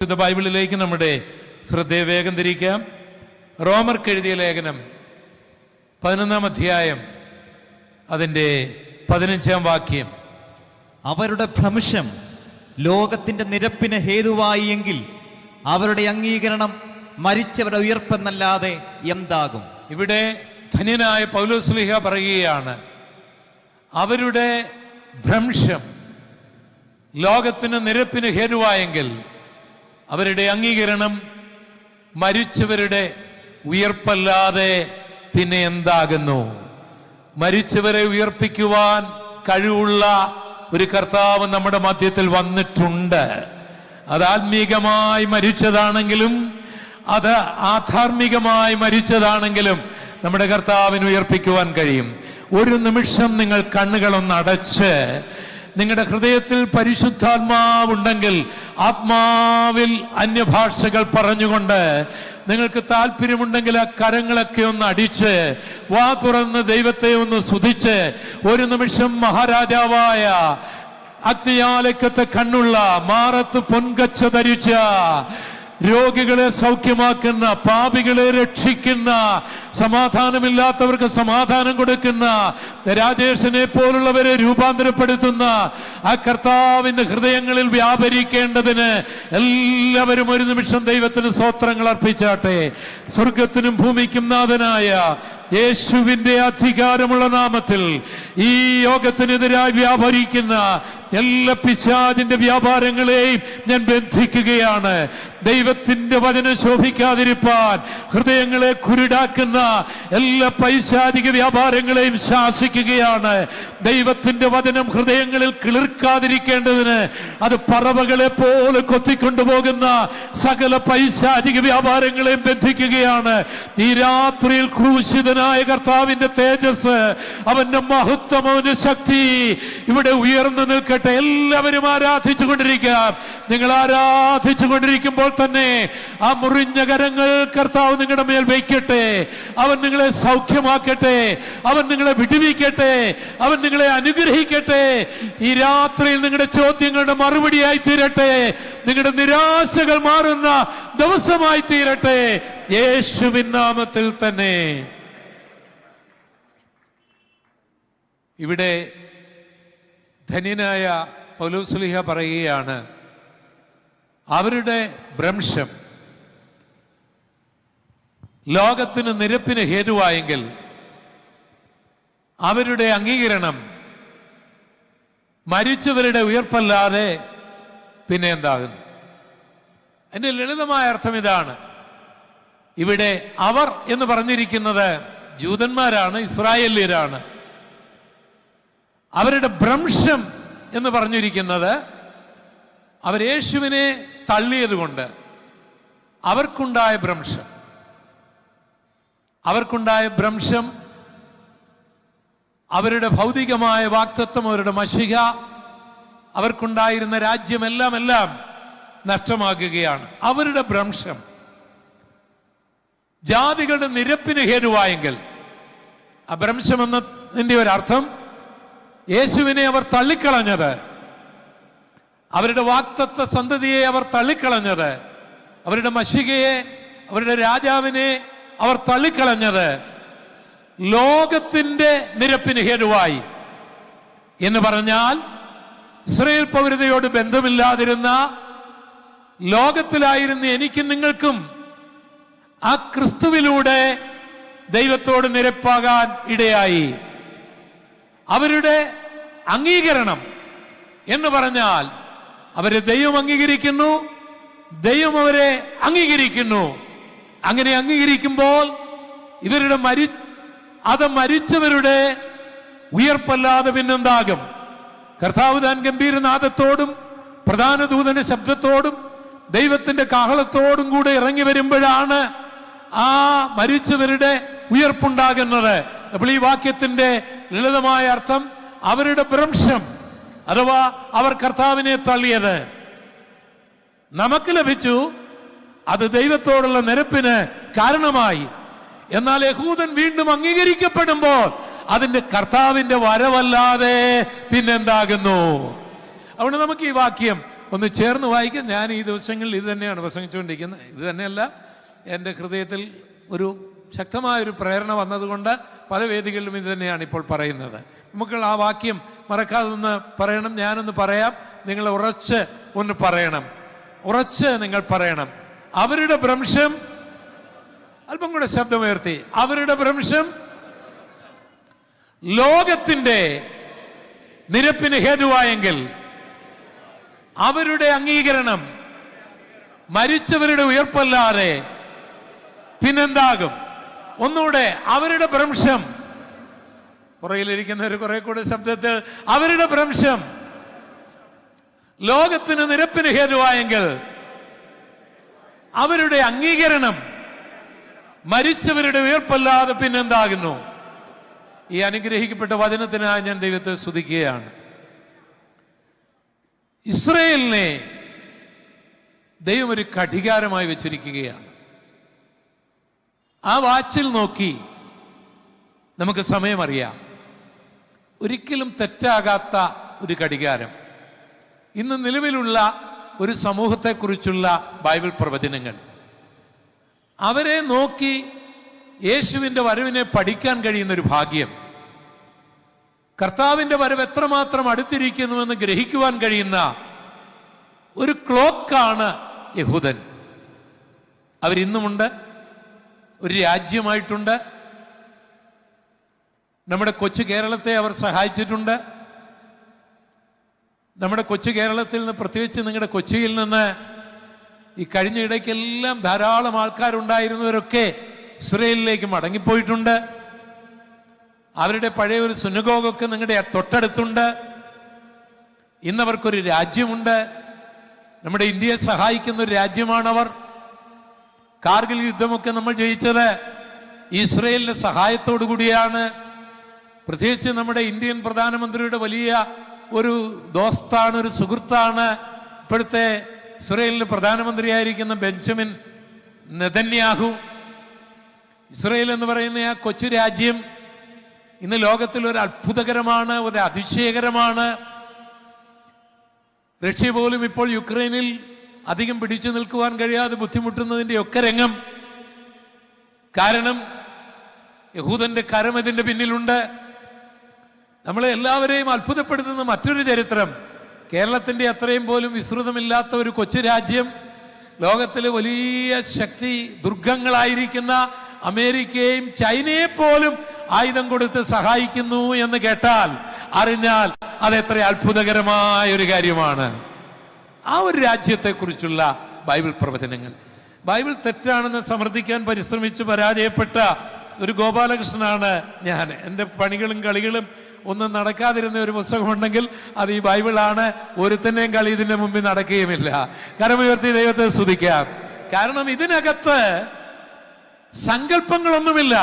വിശുദ്ധ ബൈബിളിലേക്ക് നമ്മുടെ ശ്രദ്ധയെ വേഗം തിരിക്കാം. റോമർക്ക് എഴുതിയ ലേഖനം 11-ാം അധ്യായം അതിൻ്റെ 15-ാം വാക്യം. അവരുടെ ഭ്രംശം ലോകത്തിന്റെ നിരപ്പിന് ഹേതുവായി എങ്കിൽ അവരുടെ അംഗീകരണം മരിച്ചവരുടെ ഉയർപ്പെന്നല്ലാതെ എന്താകും? ഇവിടെ ധന്യനായ പൗലോസ്ലീഹ പറയുകയാണ്, അവരുടെ ഭ്രംശം ലോകത്തിന് നിരപ്പിന് ഹേതുവായെങ്കിൽ അവരുടെ അംഗീകരണം മരിച്ചവരുടെ ഉയർപ്പല്ലാതെ പിന്നെ എന്താകുന്നു? മരിച്ചവരെ ഉയർപ്പിക്കുവാൻ കഴിവുള്ള ഒരു കർത്താവ് നമ്മുടെ മധ്യത്തിൽ വന്നിട്ടുണ്ട്. അത് ആത്മീകമായി മരിച്ചതാണെങ്കിലും അത് ആധാർമികമായി മരിച്ചതാണെങ്കിലും നമ്മുടെ കർത്താവിന് ഉയർപ്പിക്കുവാൻ കഴിയും. ഒരു നിമിഷം നിങ്ങൾ കണ്ണുകളൊന്ന് അടച്ച് നിങ്ങളുടെ ഹൃദയത്തിൽ പരിശുദ്ധാത്മാവുണ്ടെങ്കിൽ ആത്മാവിൽ അന്യഭാഷകൾ പറഞ്ഞുകൊണ്ട് നിങ്ങൾക്ക് താല്പര്യമുണ്ടെങ്കിൽ ആ കരങ്ങളൊക്കെ ഒന്ന് അടിച്ച് വാ തുറന്ന് ദൈവത്തെ ഒന്ന് സ്തുതിച്ച് ഒരു നിമിഷം മഹാരാജാവായ അഗ്നിയാലക്കത്തെ കണ്ണുള്ള മാറത്ത് പൊൻകച്ച ധരിച്ച രോഗികളെ സൗഖ്യമാക്കുന്ന, പാപികളെ രക്ഷിക്കുന്ന, സമാധാനമില്ലാത്തവർക്ക് സമാധാനം കൊടുക്കുന്ന, രാജേഷിനെ പോലുള്ളവരെ രൂപാന്തരപ്പെടുത്തുന്ന ആ കർത്താവിന്റെ ഹൃദയങ്ങളിൽ വ്യാപരിക്കേണ്ടതിന് എല്ലാവരും ഒരു നിമിഷം ദൈവത്തിന് സ്തോത്രങ്ങൾ അർപ്പിച്ചാട്ടെ. സ്വർഗത്തിനും ഭൂമിക്കും നാഥനായ യേശുവിന്റെ അധികാരമുള്ള നാമത്തിൽ ഈ യോഗത്തിനെതിരായി വ്യാപരിക്കുന്ന എല്ലാ പിശാചിന്റെ വ്യാപാരങ്ങളെയും ഞാൻ ബന്ധിക്കുകയാണ്. ദൈവത്തിന്റെ വചനം ശോഭിക്കാതിരിപ്പാൻ ഹൃദയങ്ങളെ കുരുടാക്കുന്ന എല്ലാ പൈശാചിക വ്യാപാരങ്ങളെയും ശാസിക്കുകയാണ്. ദൈവത്തിന്റെ വചനം ഹൃദയങ്ങളിൽ കിളിർക്കാതിരിക്കേണ്ടതിന് അത് പറവകളെ പോലെ കൊത്തിക്കൊണ്ടുപോകുന്ന സകല പൈശാചിക വ്യാപാരങ്ങളെയും ബന്ധിക്കുകയാണ്. ഈ രാത്രിയിൽ ക്രൂശിതനായ കർത്താവിന്റെ തേജസ്, അവന്റെ മഹത്വം, അവന്റെ ശക്തി ഇവിടെ ഉയർന്നു നിൽക്കട്ടെ. എല്ലാവരും ആരാധിച്ചു കൊണ്ടിരിക്കാം. നിങ്ങൾ ആരാധിച്ചു കൊണ്ടിരിക്കുമ്പോൾ തന്നെ ആ മുറിഞ്ഞ കരങ്ങൾ കർത്താവ് നിങ്ങളുടെ മേൽ വയ്ക്കട്ടെ. അവൻ നിങ്ങളെ സൗഖ്യമാക്കട്ടെ, അവൻ നിങ്ങളെ വിടുവിക്കട്ടെ, അവൻ നിങ്ങളെ അനുഗ്രഹിക്കട്ടെ. ഈ രാത്രിയിൽ നിങ്ങളുടെ ചോദ്യങ്ങളുടെ മറുപടിയായി തീരട്ടെ, നിങ്ങളുടെ നിരാശകൾ മാറുന്ന ദിവസമായി തീരട്ടെ, യേശുവിൻ നാമത്തിൽ തന്നെ. ഇവിടെ ധന്യനായ പൗലോസ്ലീഹ പറയുകയാണ്, അവരുടെ ഭ്രംശം ലോകത്തിന് നിരപ്പിന് ഹേതുവായെങ്കിൽ അവരുടെ അംഗീകരണം മരിച്ചവരുടെ ഉയർപ്പല്ലാതെ പിന്നെ എന്താകുന്നു? അതിന്റെ ലളിതമായ അർത്ഥം ഇതാണ്. ഇവിടെ അവർ എന്ന് പറഞ്ഞിരിക്കുന്നത് ജൂതന്മാരാണ്, ഇസ്രായേല്യരാണ്. അവരുടെ ഭ്രംശം എന്ന് പറഞ്ഞിരിക്കുന്നത് അവർ യേശുവിനെ തള്ളിയത് കൊണ്ട് അവർക്കുണ്ടായ ഭ്രംശം. അവർക്കുണ്ടായ ഭ്രംശം അവരുടെ ഭൗതികമായ വാക്തത്വം, അവരുടെ മശിക, അവർക്കുണ്ടായിരുന്ന രാജ്യമെല്ലാം നഷ്ടമാക്കുകയാണ്. അവരുടെ ഭ്രംശം ജാതികളുടെ നിരപ്പിന് ഹേതുവായെങ്കിൽ ആ ഭ്രംശം എന്നതിന്റെ ഒരർത്ഥം യേശുവിനെ അവർ തള്ളിക്കളഞ്ഞത്, അവരുടെ വാക്തത്വ സന്തതിയെ അവർ തള്ളിക്കളഞ്ഞത്, അവരുടെ മശികയെ, അവരുടെ രാജാവിനെ അവർ തള്ളിക്കളഞ്ഞത് ലോകത്തിന്റെ നിരപ്പിന് ഹേതുവായി എന്ന് പറഞ്ഞാൽ ഇസ്രായേൽ പൗരതയോട് ബന്ധമില്ലാതിരുന്ന ലോകത്തിലായിരുന്ന എനിക്കും നിങ്ങൾക്കും ആ ക്രിസ്തുവിലൂടെ ദൈവത്തോട് നിരപ്പാകാൻ ഇടയായി. അവരുടെ അംഗീകരണം എന്ന് പറഞ്ഞാൽ അവരെ ദൈവം അംഗീകരിക്കുന്നു, ദൈവം അവരെ അംഗീകരിക്കുന്നു. അങ്ങനെ അംഗീകരിക്കുമ്പോൾ ഇവരുടെ മരിച്ചവരുടെ ഉയർപ്പല്ലാതെ പിന്നെന്താകും? കർത്താവ് താൻ ഗംഭീരനാദത്തോടും പ്രധാന ദൂതന്റെ ശബ്ദത്തോടും ദൈവത്തിന്റെ കാഹളത്തോടും കൂടെ ഇറങ്ങി വരുമ്പോഴാണ് ആ മരിച്ചവരുടെ ഉയർപ്പുണ്ടാകുന്നത്. അപ്പോൾ ഈ വാക്യത്തിന്റെ ലളിതമായ അർത്ഥം അവരുടെ ഭ്രംശം അഥവാ അവർ കർത്താവിനെ തള്ളിയത് നമുക്ക് ലഭിച്ചു, അത് ദൈവത്തോടുള്ള നിരപ്പിന് കാരണമായി. എന്നാൽ യഹൂദൻ വീണ്ടും അംഗീകരിക്കപ്പെടുമ്പോൾ അതിന്റെ കർത്താവിന്റെ വരവല്ലാതെ പിന്നെന്താകുന്നു? അതുകൊണ്ട് നമുക്ക് ഈ വാക്യം ഒന്ന് ചേർന്ന് വായിക്കാം. ഞാൻ ഈ ദിവസങ്ങളിൽ ഇത് തന്നെയാണ് പ്രസംഗിച്ചുകൊണ്ടിരിക്കുന്നത്. ഇത് തന്നെയല്ല, എൻ്റെ ഹൃദയത്തിൽ ഒരു ശക്തമായൊരു പ്രേരണ വന്നതുകൊണ്ട് പല വേദികളിലും ഇത് തന്നെയാണ് ഇപ്പോൾ പറയുന്നത്. നമുക്ക് ആ വാക്യം മറക്കാതെ ഒന്ന് പറയണം. ഞാനൊന്ന് പറയാം, നിങ്ങൾ ഉറച്ച് ഒന്ന് പറയണം. ഉറച്ച് നിങ്ങൾ പറയണം. അവരുടെ ഭ്രംശം, അല്പം കൂടെ ശബ്ദമുയർത്തി, അവരുടെ ഭ്രംശം ലോകത്തിന്റെ നിരപ്പിന് ഹേതുവായെങ്കിൽ അവരുടെ അംഗീകരണം മരിച്ചവരുടെ ഉയർപ്പല്ലാതെ പിന്നെന്താകും? ഒന്നുകൂടെ, അവരുടെ ഭ്രംശം, പുറകിലിരിക്കുന്നവർ കുറെ കൂടെ ശബ്ദത്തിൽ, അവരുടെ ഭ്രംശം ലോകത്തിന് നിരപ്പിന് ഹേതുവായെങ്കിൽ അവരുടെ അംഗീകരണം മരിച്ചവരുടെ ഉയർപ്പല്ലാതെ പിന്നെന്താകുന്നു? ഈ അനുഗ്രഹിക്കപ്പെട്ട വചനത്തിനായി ഞാൻ ദൈവത്തെ സ്തുതിക്കുകയാണ്. ഇസ്രായേലിനെ ദൈവം ഒരു ഘടികാരമായി വെച്ചിരിക്കുകയാണ്. ആ വാച്ചിൽ നോക്കി നമുക്ക് സമയമറിയാം. ഒരിക്കലും തെറ്റാകാത്ത ഒരു ഘടികാരം. ഇന്ന് നിലവിലുള്ള ഒരു സമൂഹത്തെക്കുറിച്ചുള്ള ബൈബിൾ പ്രവചനങ്ങൾ, അവരെ നോക്കി യേശുവിൻ്റെ വരവിനെ പഠിക്കാൻ കഴിയുന്നൊരു ഭാഗ്യം, കർത്താവിൻ്റെ വരവ് എത്രമാത്രം അടുത്തിരിക്കുന്നുവെന്ന് ഗ്രഹിക്കുവാൻ കഴിയുന്ന ഒരു ക്ലോക്കാണ് യഹൂദൻ. അവരിന്നുമുണ്ട്, ഒരു രാജ്യമായിട്ടുണ്ട്. നമ്മുടെ കൊച്ചു കേരളത്തെ അവർ സഹായിച്ചിട്ടുണ്ട്. നമ്മുടെ കൊച്ചു കേരളത്തിൽ നിന്ന്, പ്രത്യേകിച്ച് നിങ്ങളുടെ കൊച്ചിയിൽ നിന്ന് ഈ കഴിഞ്ഞ ഇടയ്ക്കെല്ലാം ധാരാളം ആൾക്കാരുണ്ടായിരുന്നവരൊക്കെ ഇസ്രായേലിലേക്ക് മടങ്ങിപ്പോയിട്ടുണ്ട്. അവരുടെ പഴയ ഒരു സുനഗോഗൊക്കെ നിങ്ങളുടെ തൊട്ടടുത്തുണ്ട്. ഇന്നവർക്കൊരു രാജ്യമുണ്ട്. നമ്മുടെ ഇന്ത്യയെ സഹായിക്കുന്ന ഒരു രാജ്യമാണവർ. കാർഗിൽ യുദ്ധമൊക്കെ നമ്മൾ ജയിച്ചത് ഇസ്രായേലിന്റെ സഹായത്തോടു കൂടിയാണ്. പ്രത്യേകിച്ച് നമ്മുടെ ഇന്ത്യൻ പ്രധാനമന്ത്രിയുടെ വലിയ ഒരു ദോസ്താണ്, ഒരു സുഹൃത്താണ് ഇപ്പോഴത്തെ ഇസ്രായേലിന്റെ പ്രധാനമന്ത്രിയായിരിക്കുന്ന ബെഞ്ചമിൻ നെതന്യാഹു. ഇസ്രായേൽ എന്ന് പറയുന്ന ആ കൊച്ചു രാജ്യം ഇന്ന് ലോകത്തിൽ ഒരു അത്ഭുതകരമാണ്, ഒരു അതിശയകരമാണ്. റഷ്യ പോലും ഇപ്പോൾ യുക്രൈനിൽ അധികം പിടിച്ചു നിൽക്കുവാൻ കഴിയാതെ ബുദ്ധിമുട്ടുന്നതിൻ്റെ ഒക്കെ രംഗം. കാരണം യഹൂദന്റെ കരം ഇതിന്റെ പിന്നിലുണ്ട്. നമ്മളെ എല്ലാവരെയും അത്ഭുതപ്പെടുത്തുന്ന മറ്റൊരു ചരിത്രം, കേരളത്തിന്റെ അത്രയും പോലും വിസ്തൃതമില്ലാത്ത ഒരു കൊച്ചു രാജ്യം ലോകത്തിലെ വലിയ ശക്തി ദുർഗങ്ങളായിരിക്കുന്ന അമേരിക്കയെയും ചൈനയെ പോലും ആയുധം കൊടുത്ത് സഹായിക്കുന്നു എന്ന് കേട്ടാൽ, അറിഞ്ഞാൽ അതെത്ര അത്ഭുതകരമായ ഒരു കാര്യമാണ്. ആ ഒരു രാജ്യത്തെക്കുറിച്ചുള്ള ബൈബിൾ പ്രവചനങ്ങൾ. ബൈബിൾ തെറ്റാണെന്ന് സമർത്ഥിക്കാൻ പരിശ്രമിച്ച് പരാജയപ്പെട്ട ഒരു ഗോപാലകൃഷ്ണനാണ് ഞാൻ. എൻ്റെ പണികളും കളികളും ഒന്നും നടക്കാതിരുന്ന ഒരു പുസ്തകമുണ്ടെങ്കിൽ അത് ഈ ബൈബിളാണ്. ഒരുത്തന്നെയും കളി ഇതിന്റെ മുമ്പിൽ നടക്കുകയുമില്ല. കരമുയർത്തി ദൈവത്തെ സ്തുതിക്കാം. കാരണം ഇതിനകത്ത് സങ്കല്പങ്ങളൊന്നുമില്ല,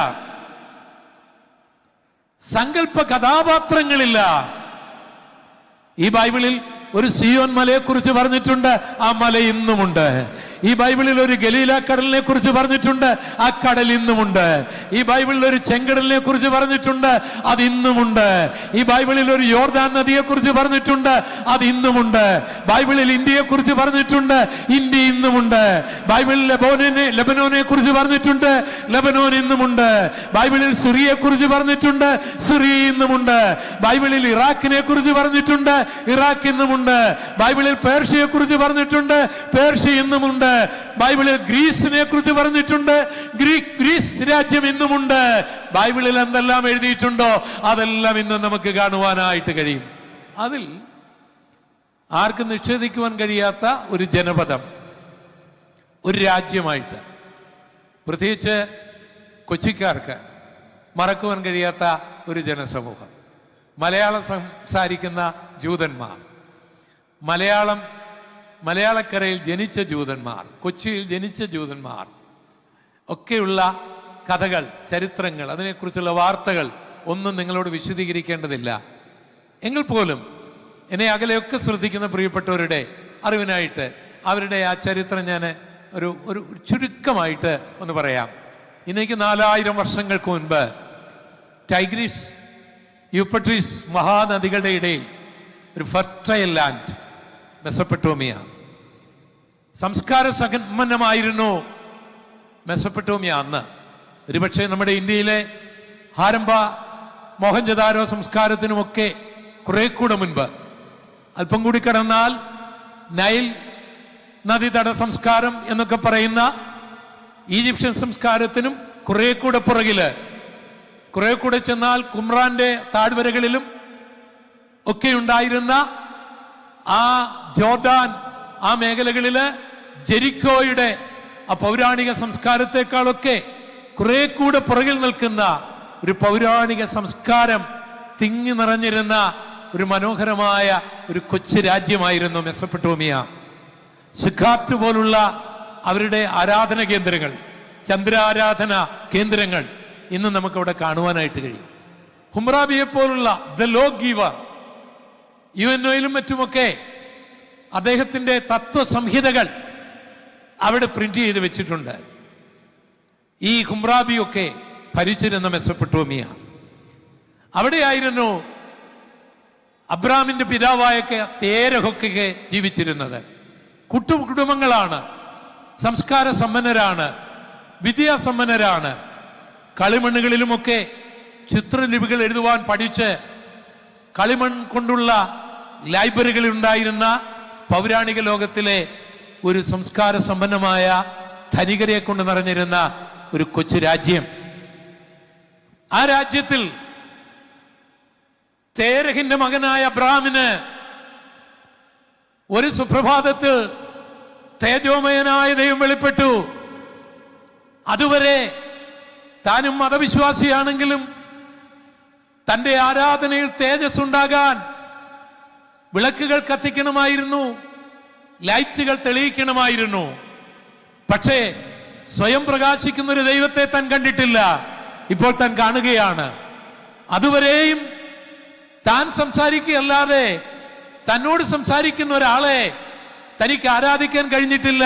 സങ്കല്പ കഥാപാത്രങ്ങളില്ല. ഈ ബൈബിളിൽ ഒരു സിയോൻ മലയെക്കുറിച്ച് പറഞ്ഞിട്ടുണ്ട്, ആ മല ഇന്നുമുണ്ട്. ഈ ബൈബിളിൽ ഒരു ഗലീല കടലിനെ കുറിച്ച് പറഞ്ഞിട്ടുണ്ട്, ആ കടൽ ഇന്നുമുണ്ട്. ഈ ബൈബിളിൽ ഒരു ചെങ്കടലിനെ കുറിച്ച് പറഞ്ഞിട്ടുണ്ട്, അത് ഇന്നുമുണ്ട്. ഈ ബൈബിളിൽ ഒരു യോർദാൻ നദിയെ കുറിച്ച് പറഞ്ഞിട്ടുണ്ട്, അത് ഇന്നുമുണ്ട്. ബൈബിളിൽ ഇന്ത്യയെ കുറിച്ച് പറഞ്ഞിട്ടുണ്ട്, ഇന്ത്യ ഇന്നുമുണ്ട്. ബൈബിളിൽ ലെബനോനെ കുറിച്ച് പറഞ്ഞിട്ടുണ്ട്, ലെബനോൻ ഇന്നുമുണ്ട്. ബൈബിളിൽ സിറിയയെ കുറിച്ച് പറഞ്ഞിട്ടുണ്ട്, സിറിയ ഇന്നുമുണ്ട്. ബൈബിളിൽ ഇറാഖിനെ കുറിച്ച് പറഞ്ഞിട്ടുണ്ട്, ഇറാഖ് ഇന്നുമുണ്ട്. ബൈബിളിൽ പേർഷ്യയെ കുറിച്ച് പറഞ്ഞിട്ടുണ്ട്, പേർഷ്യ ഇന്നുമുണ്ട്. ബൈബിളിൽ ഗ്രീസിനെ കുറിച്ച് പറഞ്ഞിട്ടുണ്ട്, ഗ്രീസ് രാജ്യം ഇന്നുമുണ്ട്. ബൈബിളിൽ എന്തെല്ലാം എഴുതിയിട്ടുണ്ടോ അതെല്ലാം ഇന്ന് നമുക്ക് കാണുവാനായിട്ട് കഴിയും. അതിൽ ആർക്കും നിഷേധിക്കുവാൻ കഴിയാത്ത ഒരു ജനപദം, ഒരു രാജ്യമായിട്ട്, പ്രത്യേകിച്ച് കൊച്ചിക്കാർക്ക് മറക്കുവാൻ കഴിയാത്ത ഒരു ജനസമൂഹം, മലയാളം സംസാരിക്കുന്ന ജൂതന്മാർ, മലയാളക്കരയിൽ ജനിച്ച ജൂതന്മാർ, കൊച്ചിയിൽ ജനിച്ച ജൂതന്മാർ ഒക്കെയുള്ള കഥകൾ, ചരിത്രങ്ങൾ, അതിനെക്കുറിച്ചുള്ള വാർത്തകൾ ഒന്നും നിങ്ങളോട് വിശദീകരിക്കേണ്ടതില്ല. എങ്കിൽ പോലും എന്നെ അകലെയൊക്കെ ശ്രദ്ധിക്കുന്ന പ്രിയപ്പെട്ടവരുടെ അറിവിനായിട്ട് അവരുടെ ആ ചരിത്രം ഞാൻ ഒരു ചുരുക്കമായിട്ട് ഒന്ന് പറയാം. ഇന്നേക്ക് 4000 വർഷങ്ങൾക്ക് മുൻപ് ടൈഗ്രീസ്, യൂഫ്രട്ടീസ് മഹാനദികളുടെ ഇടയിൽ ഒരു ഫെർട്ടൈൽ ലാൻഡ്, മെസൊപ്പൊട്ടോമിയ. സംസ്കാര സമ്പന്നമായിരുന്നു മെസൊപ്പൊട്ടോമിയ അന്ന്. ഒരുപക്ഷെ നമ്മുടെ ഇന്ത്യയിലെ ഹാരംബ മോഹൻജദാരോ സംസ്കാരത്തിനുമൊക്കെ കുറെ കൂടെ മുൻപ്, അല്പം കൂടി കടന്നാൽ നൈൽ നദീതട സംസ്കാരം എന്നൊക്കെ പറയുന്ന ഈജിപ്ഷ്യൻ സംസ്കാരത്തിനും കുറെ കൂടെ പുറകില്, കുറെ കൂടെ ചെന്നാൽ കുമ്രാന്റെ താഴ്വരകളിലും ഒക്കെ ഉണ്ടായിരുന്ന ആ ജോർദാൻ ആ മേഖലകളില് ജെരിക്കോയുടെ ആ പൗരാണിക സംസ്കാരത്തെക്കാളൊക്കെ കുറെ കൂടെ പുറകിൽ നിൽക്കുന്ന ഒരു പൗരാണിക സംസ്കാരം തിങ്ങി നിറഞ്ഞിരുന്ന ഒരു മനോഹരമായ ഒരു കൊച്ചു രാജ്യമായിരുന്നു മെസൊപ്പൊട്ടോമിയ. സിഖാത്ത് പോലുള്ള അവരുടെ ആരാധന കേന്ദ്രങ്ങൾ, ചന്ദ്രാരാധന കേന്ദ്രങ്ങൾ ഇന്ന് നമുക്കവിടെ കാണുവാനായിട്ട് കഴിയും. ഹുംറാബിയെ പോലുള്ള ദ ലോ ഗീവർ, UNO-യിലും മറ്റുമൊക്കെ അദ്ദേഹത്തിന്റെ തത്വസംഹിതകൾ അവിടെ പ്രിന്റ് ചെയ്ത് വെച്ചിട്ടുണ്ട്. ഈ ഹുംറാബിയൊക്കെ ഭരിച്ചിരുന്ന മെസൊപ്പൊട്ടോമിയ. അവിടെയായിരുന്നു അബ്രാമിന്റെ പിതാവായ തേരഹൊക്കെ ജീവിച്ചിരുന്നത്. കുടുംബങ്ങളാണ്, സംസ്കാര സമ്പന്നരാണ്, വിദ്യാസമ്പന്നരാണ്. കളിമണ്ണുകളിലുമൊക്കെ ചിത്രലിപികൾ എഴുതുവാൻ പഠിച്ച് കളിമൺ കൊണ്ടുള്ള ലൈബ്രറികളിൽ ഉണ്ടായിരുന്ന പൗരാണിക ലോകത്തിലെ ഒരു സംസ്കാര സമ്പന്നമായ ധനികരെ കൊണ്ട് നിറഞ്ഞിരുന്ന ഒരു കൊച്ചു രാജ്യം. ആ രാജ്യത്തിൽ തേരഹിന്റെ മകനായ അബ്രാമിന് ഒരു സുപ്രഭാതത്തിൽ തേജോമയനായ ദൈവം വെളിപ്പെട്ടു. അതുവരെ താനും മതവിശ്വാസിയാണെങ്കിലും തന്റെ ആരാധനയിൽ തേജസ് ഉണ്ടാകാൻ വിളക്കുകൾ കത്തിക്കണമായിരുന്നു, ലൈറ്റുകൾ തെളിയിക്കണമായിരുന്നു. പക്ഷേ സ്വയം പ്രകാശിക്കുന്ന ഒരു ദൈവത്തെ താൻ കണ്ടിട്ടില്ല. ഇപ്പോൾ താൻ കാണുകയാണ്. അതുവരെയും താൻ സംസാരിക്കുകയല്ലാതെ തന്നോട് സംസാരിക്കുന്ന ഒരാളെ തനിക്ക് ആരാധിക്കാൻ കഴിഞ്ഞിട്ടില്ല.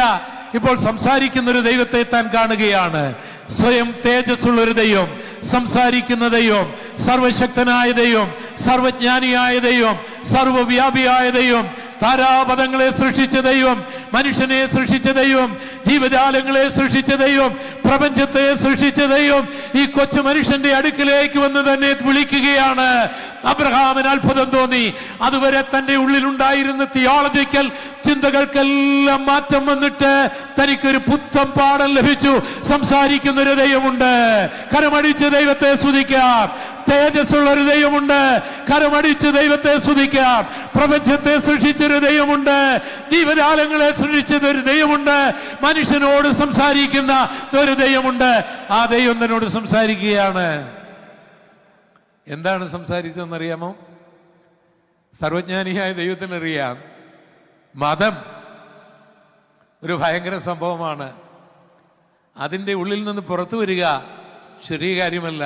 ഇപ്പോൾ സംസാരിക്കുന്ന ഒരു ദൈവത്തെ താൻ കാണുകയാണ്. സ്വയം തേജസ്സുള്ള ഒരു ദൈവം, സംസാരിക്കുന്ന ദൈവം, സർവശക്തനായ ദൈവം, സർവജ്ഞാനിയായ ദൈവം, സർവവ്യാപിയായ ദൈവം, താരാപഥങ്ങളെ സൃഷ്ടിച്ച ദൈവം, മനുഷ്യനെ സൃഷ്ടിച്ച ദൈവം, ജീവജാലങ്ങളെ സൃഷ്ടിച്ച ദൈവം, പ്രപഞ്ചത്തെ സൃഷ്ടിച്ച ദൈവം ഈ കൊച്ചു മനുഷ്യന്റെ അടുക്കിലേക്ക് വന്ന് തന്നെ വിളിക്കുകയാണ്. അബ്രഹാമിന് അത്ഭുതം തോന്നി. അതുവരെ തന്റെ ഉള്ളിലുണ്ടായിരുന്ന തിയോളജിക്കൽ ചിന്തകൾക്കെല്ലാം മാറ്റം വന്നിട്ട് തനിക്കൊരു പുത്തൻ പാഠം ലഭിച്ചു. സംസാരിക്കുന്ന ഒരു ദൈവമുണ്ട്, കരമടിച്ച് ദൈവത്തെ സ്തുതിക്കാം. തേജസ്സുള്ള ഒരു ദൈവമുണ്ട്, കരമടിച്ച് ദൈവത്തെ സ്തുതിക്കാം. പ്രപഞ്ചത്തെ സൃഷ്ടിച്ചൊരു ദൈവമുണ്ട്, ജീവജാലങ്ങളെ സൃഷ്ടിച്ചതൊരു ദൈവമുണ്ട്, മനുഷ്യനോട് സംസാരിക്കുന്ന ഒരു ദൈവമുണ്ട്. ആ ദൈവം തന്നോട് സംസാരിക്കുകയാണ്. എന്താണ് സംസാരിച്ചതെന്നറിയാമോ? സർവജ്ഞാനിയായ ദൈവത്തിനറിയാം മതം ഒരു ഭയങ്കര സംഭവമാണ്. അതിൻ്റെ ഉള്ളിൽ നിന്ന് പുറത്തു വരിക ചെറിയ കാര്യമല്ല.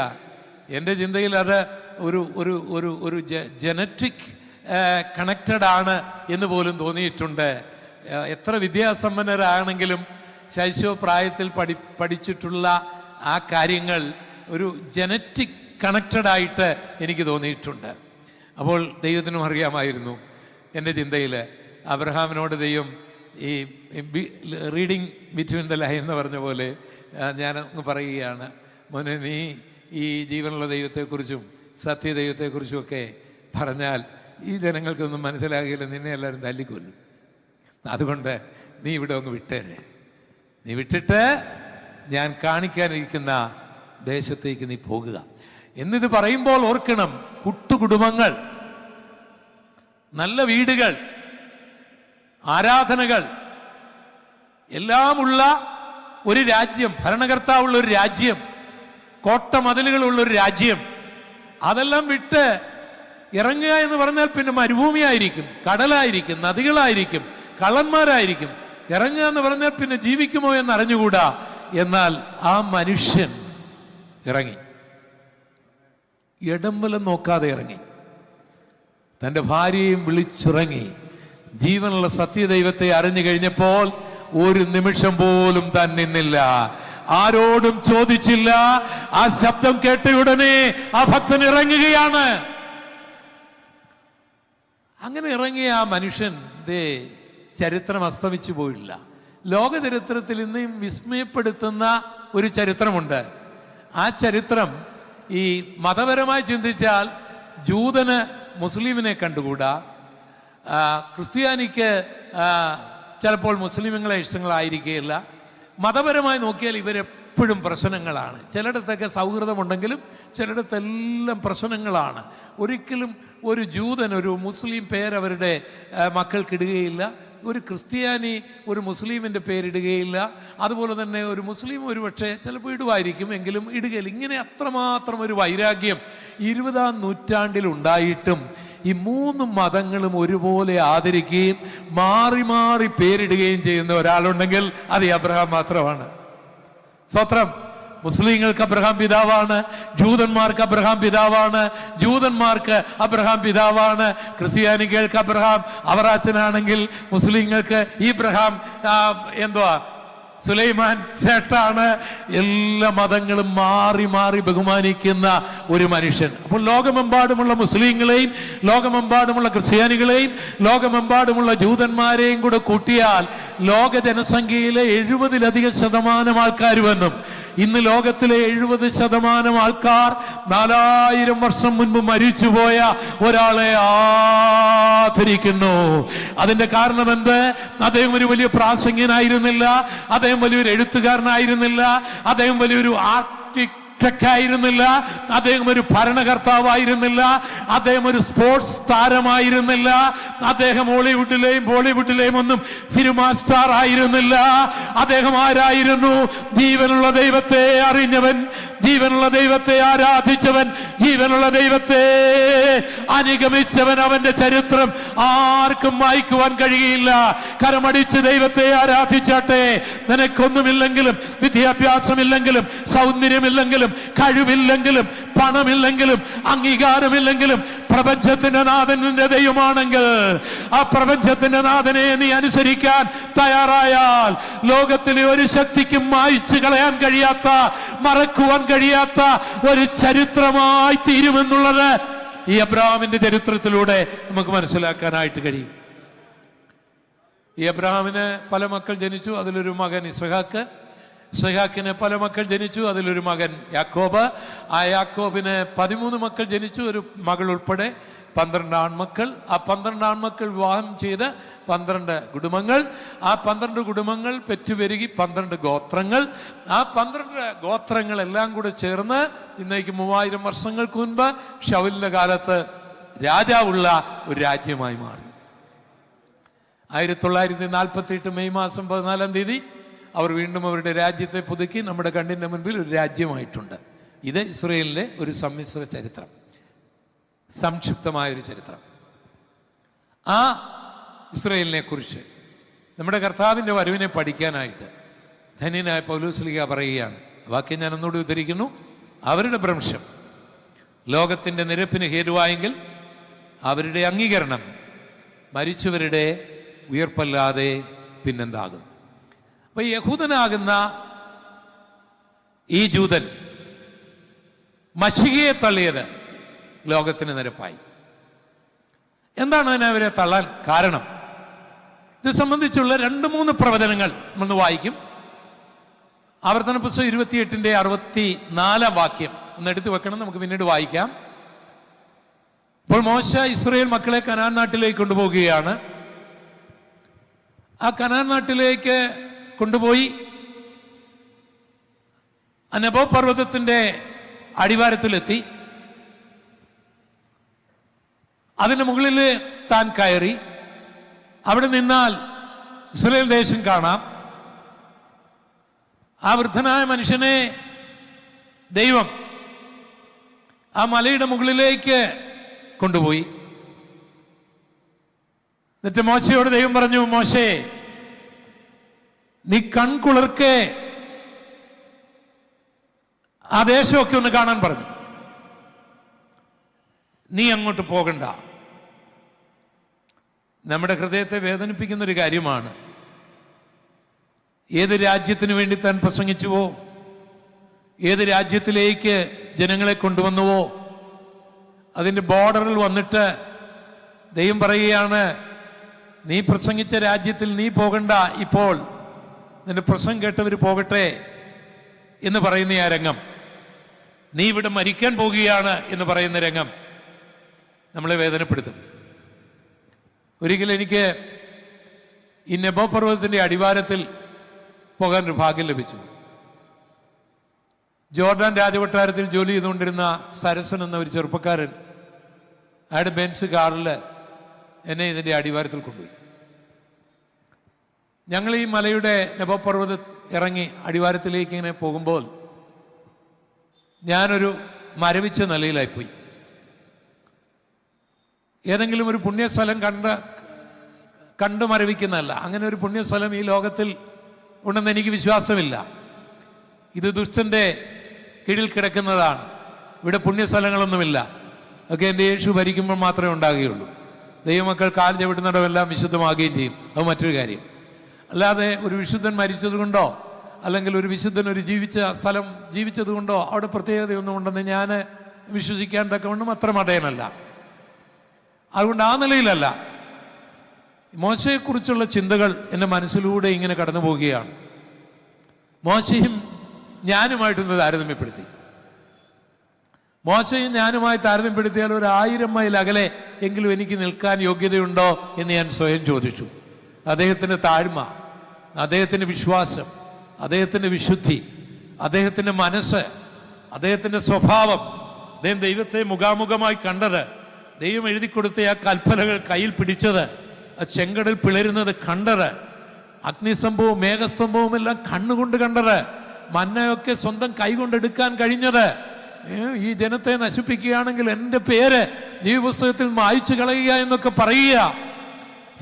എൻ്റെ ചിന്തയിൽ അത് ഒരു ഒരു ഒരു ഒരു ജനറ്റിക് കണക്റ്റഡ് ആണ് എന്ന് പോലും തോന്നിയിട്ടുണ്ട്. എത്ര വിദ്യാസമ്പന്നരാണെങ്കിലും ശൈശവ പ്രായത്തിൽ പഠിച്ചിട്ടുള്ള ആ കാര്യങ്ങൾ ഒരു ജനറ്റിക് കണക്റ്റഡ് ആയിട്ട് എനിക്ക് തോന്നിയിട്ടുണ്ട്. അപ്പോൾ ദൈവത്തിനും അറിയാമായിരുന്നു. എൻ്റെ ചിന്തയിൽ അബ്രഹാമിനോട് ദൈവം ഈ റീഡിങ് ബിറ്റ്വീൻ ദ ലൈൻ എന്ന് പറഞ്ഞ പോലെ ഞാനങ്ങ് പറയുകയാണ്, മോനെ നീ ഈ ജീവനുള്ള ദൈവത്തെക്കുറിച്ചും സത്യദൈവത്തെക്കുറിച്ചും ഒക്കെ പറഞ്ഞാൽ ഈ ജനങ്ങൾക്കൊന്നും മനസ്സിലാകില്ല, നിന്നെ എല്ലാവരും തല്ലിക്കൊല്ലും. അതുകൊണ്ട് നീ ഇവിടെ ഒന്ന് വിട്ടേരെ. നീ വിട്ടിട്ട് ഞാൻ കാണിക്കാനിരിക്കുന്ന ദേശത്തേക്ക് നീ പോകുക എന്നിത് പറയുമ്പോൾ ഓർക്കണം, കുടുംബങ്ങൾ, നല്ല വീടുകൾ, ആരാധനകൾ എല്ലാമുള്ള ഒരു രാജ്യം, ഭരണകർത്താവുള്ള ഒരു രാജ്യം, കോട്ടമതിലുകളുള്ള ഒരു രാജ്യം, അതെല്ലാം വിട്ട് ഇറങ്ങുക എന്ന് പറഞ്ഞാൽ പിന്നെ മരുഭൂമിയായിരിക്കും, കടലായിരിക്കും, നദികളായിരിക്കും, കള്ളന്മാരായിരിക്കും. ഇറങ്ങുക എന്ന് പറഞ്ഞാൽ പിന്നെ ജീവിക്കുമോ എന്ന് അറിഞ്ഞുകൂടാ. എന്നാൽ ആ മനുഷ്യൻ ഇറങ്ങി, ഇടംവലം നോക്കാതെ ഇറങ്ങി, തൻ്റെ ഭാര്യയും വിളിച്ചിറങ്ങി. ജീവനുള്ള സത്യദൈവത്തെ അറിഞ്ഞു കഴിഞ്ഞപ്പോൾ ഒരു നിമിഷം പോലും താൻ നിന്നില്ല, ആരോടും ചോദിച്ചില്ല. ആ ശബ്ദം കേട്ട ഉടനെ ആ ഭക്തൻ ഇറങ്ങുകയാണ്. അങ്ങനെ ഇറങ്ങിയ ആ മനുഷ്യൻ ചരിത്രം അസ്തമിച്ചു പോയില്ല. ലോക ചരിത്രത്തിൽ ഇന്നും വിസ്മയപ്പെടുത്തുന്ന ഒരു ചരിത്രമുണ്ട്. ആ ചരിത്രം ഈ മതപരമായി ചിന്തിച്ചാൽ ജൂതന് മുസ്ലിമിനെ കണ്ടുകൂടാ, ക്രിസ്ത്യാനിക്ക് ചിലപ്പോൾ മുസ്ലിമുകളെ ഇഷ്ടങ്ങളായിരിക്കുകയില്ല. മതപരമായി നോക്കിയാൽ ഇവരെപ്പോഴും പ്രശ്നങ്ങളാണ്. ചിലയിടത്തൊക്കെ സൗഹൃദമുണ്ടെങ്കിലും ചിലയിടത്തെല്ലാം പ്രശ്നങ്ങളാണ്. ഒരിക്കലും ഒരു ജൂതൻ ഒരു മുസ്ലിം പേരവരുടെ മക്കൾക്കിടുകയില്ല, ഒരു ക്രിസ്ത്യാനി ഒരു മുസ്ലിമിൻ്റെ പേരിടുകയില്ല. അതുപോലെ തന്നെ ഒരു മുസ്ലിം ഒരു പക്ഷേ ചിലപ്പോൾ ഇടുമായിരിക്കും, എങ്കിലും ഇടുകയില്ല. ഇങ്ങനെ അത്രമാത്രം ഒരു വൈരാഗ്യം 20-ാം നൂറ്റാണ്ടിൽ ഉണ്ടായിട്ടും ഈ 3 മതങ്ങളും ഒരുപോലെ ആദരിക്കുകയും മാറി മാറി പേരിടുകയും ചെയ്യുന്ന ഒരാളുണ്ടെങ്കിൽ അത് അബ്രഹാം മാത്രമാണ്. സ്തോത്രം. മുസ്ലിങ്ങൾക്ക് അബ്രഹാം പിതാവാണ്, ജൂതന്മാർക്ക് അബ്രഹാം പിതാവാണ്, ജൂതന്മാർക്ക് അബ്രഹാം പിതാവാണ്, ക്രിസ്ത്യാനികൾക്ക് അബ്രഹാം അവർ അച്ഛനാണെങ്കിൽ മുസ്ലിങ്ങൾക്ക് ഇബ്രഹാം സുലൈമാൻ ചേട്ടാണ്. എല്ലാ മതങ്ങളും മാറി മാറി ബഹുമാനിക്കുന്ന ഒരു മനുഷ്യൻ. അപ്പോൾ ലോകമെമ്പാടുമുള്ള മുസ്ലിങ്ങളെയും ലോകമെമ്പാടുമുള്ള ക്രിസ്ത്യാനികളെയും ലോകമെമ്പാടുമുള്ള ജൂതന്മാരെയും കൂടെ കൂട്ടിയാൽ ലോക ജനസംഖ്യയിലെ 70% ആൾക്കാരുമെന്നും ഇന്ന് ലോകത്തിലെ 70% ആൾക്കാർ 4000 വർഷം മുൻപ് മരിച്ചുപോയ ഒരാളെ ആദരിക്കുന്നു. അതിന്റെ കാരണം എന്ത്? അദ്ദേഹം ഒരു വലിയ പ്രാസംഗികനായിരുന്നില്ല, അദ്ദേഹം വലിയൊരു എഴുത്തുകാരനായിരുന്നില്ല, അദ്ദേഹം വലിയൊരു ആയിരുന്നില്ല, അദ്ദേഹം ഒരു ഭരണകർത്താവായിരുന്നില്ല, അദ്ദേഹം ഒരു സ്പോർട്സ് താരമായിരുന്നില്ല, അദ്ദേഹം ഹോളിവുഡിലെയും ബോളിവുഡിലെയും ഒന്നും സിനിമാ സ്റ്റാർ ആയിരുന്നില്ല. അദ്ദേഹം ആരായിരുന്നു? ജീവനുള്ള ദൈവത്തെ അറിഞ്ഞവൻ, ജീവനുള്ള ദൈവത്തെ ആരാധിച്ചവൻ, ജീവനുള്ള ദൈവത്തെ അനുഗമിച്ചവൻ. അവന്റെ ചരിത്രം ആർക്കും വായിക്കുവാൻ കഴിയില്ല. കരമടിച്ച് ദൈവത്തെ ആരാധിച്ചാട്ടെ. നിനക്കൊന്നുമില്ലെങ്കിലും, വിദ്യാഭ്യാസമില്ലെങ്കിലും, സൗന്ദര്യമില്ലെങ്കിലും, കഴിവില്ലെങ്കിലും, പണമില്ലെങ്കിലും, അംഗീകാരമില്ലെങ്കിലും, പ്രപഞ്ചത്തിന്റെ നാഥൻ നിന്റെ ദൈവമാണെങ്കിൽ ആ പ്രപഞ്ചത്തിന്റെ നാഥനെ നീ അനുസരിക്കാൻ തയ്യാറായാൽ ലോകത്തിലെ ഒരു ശക്തിക്കും മായ്ച്ചു കളയാൻ കഴിയാത്ത, മറക്കുവാൻ കഴിയാത്ത ഒരു ചരിത്രമായി തീരുമെന്നുള്ളത് ഈ അബ്രഹാമിന്റെ ചരിത്രത്തിലൂടെ നമുക്ക് മനസ്സിലാക്കാനായിട്ട് കഴിയും. ഈ അബ്രഹാമിന് പല മക്കൾ ജനിച്ചു, അതിലൊരു മകൻ ഇസ്ഹാക്ക്. ഇസ്ഹാക്കിന് പല മക്കൾ ജനിച്ചു, അതിലൊരു മകൻ യാക്കോബ്. ആ യാക്കോബിന് 13 മക്കൾ ജനിച്ചു, ഒരു മകൾ ഉൾപ്പെടെ 12 ആൺമക്കൾ. ആ 12 ആൺമക്കൾ വിവാഹം ചെയ്ത് 12 കുടുംബങ്ങൾ. ആ 12 കുടുംബങ്ങൾ പെറ്റുപെരുകി 12 ഗോത്രങ്ങൾ. ആ 12 ഗോത്രങ്ങളെല്ലാം കൂടെ ചേർന്ന് ഇന്നേക്ക് 3000 വർഷങ്ങൾക്ക് മുൻപ് ശൗലിന്റെ കാലത്ത് രാജാവുള്ള ഒരു രാജ്യമായി മാറി. 1948 മെയ് മാസം 14-ാം തീയതി അവർ വീണ്ടും അവരുടെ രാജ്യത്തെ പുതുക്കി നമ്മുടെ കണ്ണിന്റെ മുൻപിൽ ഒരു രാജ്യമായിട്ടുണ്ട്. ഇത് ഇസ്രായേലിലെ ഒരു സമ്മിശ്ര ചരിത്രം, സംക്ഷിപ്തമായൊരു ചരിത്രം. ആ ഇസ്രായേലിനെ കുറിച്ച് നമ്മുടെ കർത്താവിൻ്റെ വരവിനെ പഠിക്കാനായിട്ട് ധന്യനായ പൗലോസ്ലീഹ പറയുകയാണ്. വാക്യം ഞാൻ ഒന്നുകൂടി ഉദ്ധരിക്കുന്നു. അവരുടെ ഭ്രംശം ലോകത്തിൻ്റെ നിരപ്പിന് ഹേതുവായെങ്കിൽ അവരുടെ അംഗീകരണം മരിച്ചവരുടെ ഉയർപ്പല്ലാതെ പിന്നെന്താകും? അപ്പൊ യഹൂദനാകുന്ന ഈ ജൂതൻ മശിഹയെ തള്ളിയത് ലോകത്തിന് നിരപ്പായി. എന്താണ് അതിനെ അവരെ തള്ളാൻ കാരണം? ഇത് സംബന്ധിച്ചുള്ള 2-3 പ്രവചനങ്ങൾ നമ്മൾ വായിക്കും. ആവർത്തന പുസ്തകം 28-ന്റെ 64-ാം വാക്യം ഒന്ന് എടുത്തു വെക്കണം, നമുക്ക് പിന്നീട് വായിക്കാം. ഇപ്പോൾ മോശ ഇസ്രായേൽ മക്കളെ കനാൻ നാട്ടിലേക്ക് കൊണ്ടുപോവുകയാണ്. ആ കനാൻ നാട്ടിലേക്ക് കൊണ്ടുപോയി അനബോ പർവ്വതത്തിന്റെ അടിവാരത്തിലെത്തി. അതിന് മുകളിൽ താൻ കയറി. അവിടെ നിന്നാൽ ഇസ്രായേൽ ദേശം കാണാം. ആ വൃദ്ധനായ മനുഷ്യനെ ദൈവം ആ മലയുടെ മുകളിലേക്ക് കൊണ്ടുപോയി. എന്നിട്ട് മോശയോട് ദൈവം പറഞ്ഞു, മോശേ, നീ കൺകുളിർക്കെ ആ ദേശമൊക്കെ ഒന്ന് കാണാൻ പറഞ്ഞു. നീ അങ്ങോട്ട് പോകണ്ട. നമ്മുടെ ഹൃദയത്തെ വേദനിപ്പിക്കുന്ന ഒരു കാര്യമാണ്. ഏത് രാജ്യത്തിന് വേണ്ടി താൻ പ്രസംഗിച്ചുവോ, ഏത് രാജ്യത്തിലേക്ക് ജനങ്ങളെ കൊണ്ടുവന്നുവോ, അതിൻ്റെ ബോർഡറിൽ വന്നിട്ട് ദൈവം പറയുകയാണ്, നീ പ്രസംഗിച്ച രാജ്യത്തിൽ നീ പോകണ്ട, ഇപ്പോൾ നിന്റെ പ്രസംഗം കേട്ടവർ പോകട്ടെ എന്ന് പറയുന്ന ആ രംഗം, നീ ഇവിടെ മരിക്കാൻ പോകുകയാണ് എന്ന് പറയുന്ന രംഗം നമ്മളെ വേദനപ്പെടുത്തും. ഒരിക്കലും എനിക്ക് ഈ നെബോ പർവ്വതത്തിന്റെ അടിവാരത്തിൽ പോകാനൊരു ഭാഗ്യം ലഭിച്ചു. ജോർഡാൻ രാജകൊട്ടാരത്തിൽ ജോലി ചെയ്തുകൊണ്ടിരുന്ന സരസൻ എന്ന ഒരു ചെറുപ്പക്കാരൻ അയാളുടെ ബെൻസ് കാറിൽ എന്നെ ഇതിൻ്റെ അടിവാരത്തിൽ കൊണ്ടുപോയി. ഞങ്ങൾ ഈ മലയുടെ നെബോ പർവ്വത ഇറങ്ങി അടിവാരത്തിലേക്ക് ഇങ്ങനെ പോകുമ്പോൾ ഞാനൊരു മരവിച്ച നിലയിലായിപ്പോയി. ഏതെങ്കിലും ഒരു പുണ്യസ്ഥലം കണ്ടു മരവിക്കുന്നതല്ല, അങ്ങനെ ഒരു പുണ്യസ്ഥലം ഈ ലോകത്തിൽ ഉണ്ടെന്ന് എനിക്ക് വിശ്വാസമില്ല. ഇത് ദുഷ്ടന്റെ കീഴിൽ കിടക്കുന്നതാണ്. ഇവിടെ പുണ്യസ്ഥലങ്ങളൊന്നുമില്ല. ഒക്കെ എൻ്റെ യേശു ഭരിക്കുമ്പോൾ മാത്രമേ ഉണ്ടാകുകയുള്ളൂ. ദൈവമക്കൾ കാൽ ചവിട്ടുന്നിടമെല്ലാം വിശുദ്ധമാകുകയും ചെയ്യും. അത് മറ്റൊരു കാര്യം. അല്ലാതെ ഒരു വിശുദ്ധൻ മരിച്ചത് കൊണ്ടോ അല്ലെങ്കിൽ ഒരു വിശുദ്ധൻ ഒരു ജീവിച്ച സ്ഥലം ജീവിച്ചത് കൊണ്ടോ അവിടെ പ്രത്യേകതയൊന്നും ഉണ്ടെന്ന് ഞാൻ വിശ്വസിക്കാൻ തക്കവണ്ണം അത്ര മടയനല്ല. അതുകൊണ്ട് ആ നിലയിലല്ല. മോശയെക്കുറിച്ചുള്ള ചിന്തകൾ എൻ്റെ മനസ്സിലൂടെ ഇങ്ങനെ കടന്നു പോവുകയാണ്. മോശയും ഞാനുമായിട്ടൊന്ന് താരതമ്യപ്പെടുത്തി. മോശയും ഞാനുമായി താരതമ്യപ്പെടുത്തിയാൽ 1000 മൈൽ അകലെ എങ്കിലും എനിക്ക് നിൽക്കാൻ യോഗ്യതയുണ്ടോ എന്ന് ഞാൻ സ്വയം ചോദിച്ചു. അദ്ദേഹത്തിൻ്റെ താഴ്മ, അദ്ദേഹത്തിൻ്റെ വിശ്വാസം, അദ്ദേഹത്തിൻ്റെ വിശുദ്ധി, അദ്ദേഹത്തിൻ്റെ മനസ്സ്, അദ്ദേഹത്തിൻ്റെ സ്വഭാവം, അദ്ദേഹം ദൈവത്തെ മുഖാമുഖമായി കണ്ടത്, ദൈവം എഴുതി കൊടുത്ത ആ കൽപ്പനകൾ കയ്യിൽ പിടിച്ചത്, ആ ചെങ്കടൽ പിളരുന്നത് കണ്ടത്, അഗ്നിസ്തംഭവും മേഘസ്തംഭവും എല്ലാം കണ്ണുകൊണ്ട് കണ്ടത്, മന്നയൊക്കെ സ്വന്തം കൈകൊണ്ടെടുക്കാൻ കഴിഞ്ഞത്, ഈ ജനത്തെ നശിപ്പിക്കുകയാണെങ്കിൽ എൻ്റെ പേര് ജീവപുസ്തകത്തിൽ മായ്ച്ചു കളയുക എന്നൊക്കെ പറയുക.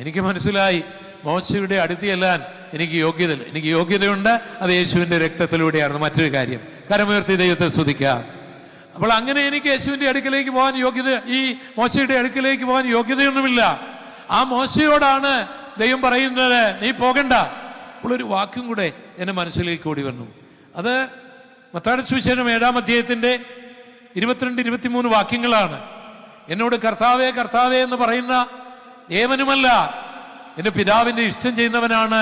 എനിക്ക് മനസ്സിലായി മോശയുടെ അടുത്ത് ചെല്ലാൻ എനിക്ക് യോഗ്യതയില്ല. എനിക്ക് യോഗ്യതയുണ്ട്, അത് യേശുവിൻ്റെ രക്തത്തിലൂടെയാണ്. മറ്റൊരു കാര്യം, കരമുയർത്തി ദൈവത്തെ സ്തുതിക്കാം. അപ്പോൾ അങ്ങനെ എനിക്ക് യേശുവിൻ്റെ അടുക്കലേക്ക് പോകാൻ യോഗ്യത, ഈ മോശയുടെ അടുക്കലേക്ക് പോകാൻ യോഗ്യതയൊന്നുമില്ല. ആ മോശയോടാണ് ദൈവം പറയുന്നത് നീ പോകണ്ട. അപ്പോൾ ഒരു വാക്കും കൂടെ എൻ്റെ മനസ്സിലേക്ക് ഓടി വന്നു. അത് മത്തായിയുടെ സുവിശേഷം 7-ാം അധ്യായത്തിൻ്റെ 22-23 വാക്യങ്ങളാണ്. എന്നോട് കർത്താവേ കർത്താവേ എന്ന് പറയുന്ന ഏവനുമല്ല, എൻ്റെ പിതാവിൻ്റെ ഇഷ്ടം ചെയ്യുന്നവനാണ്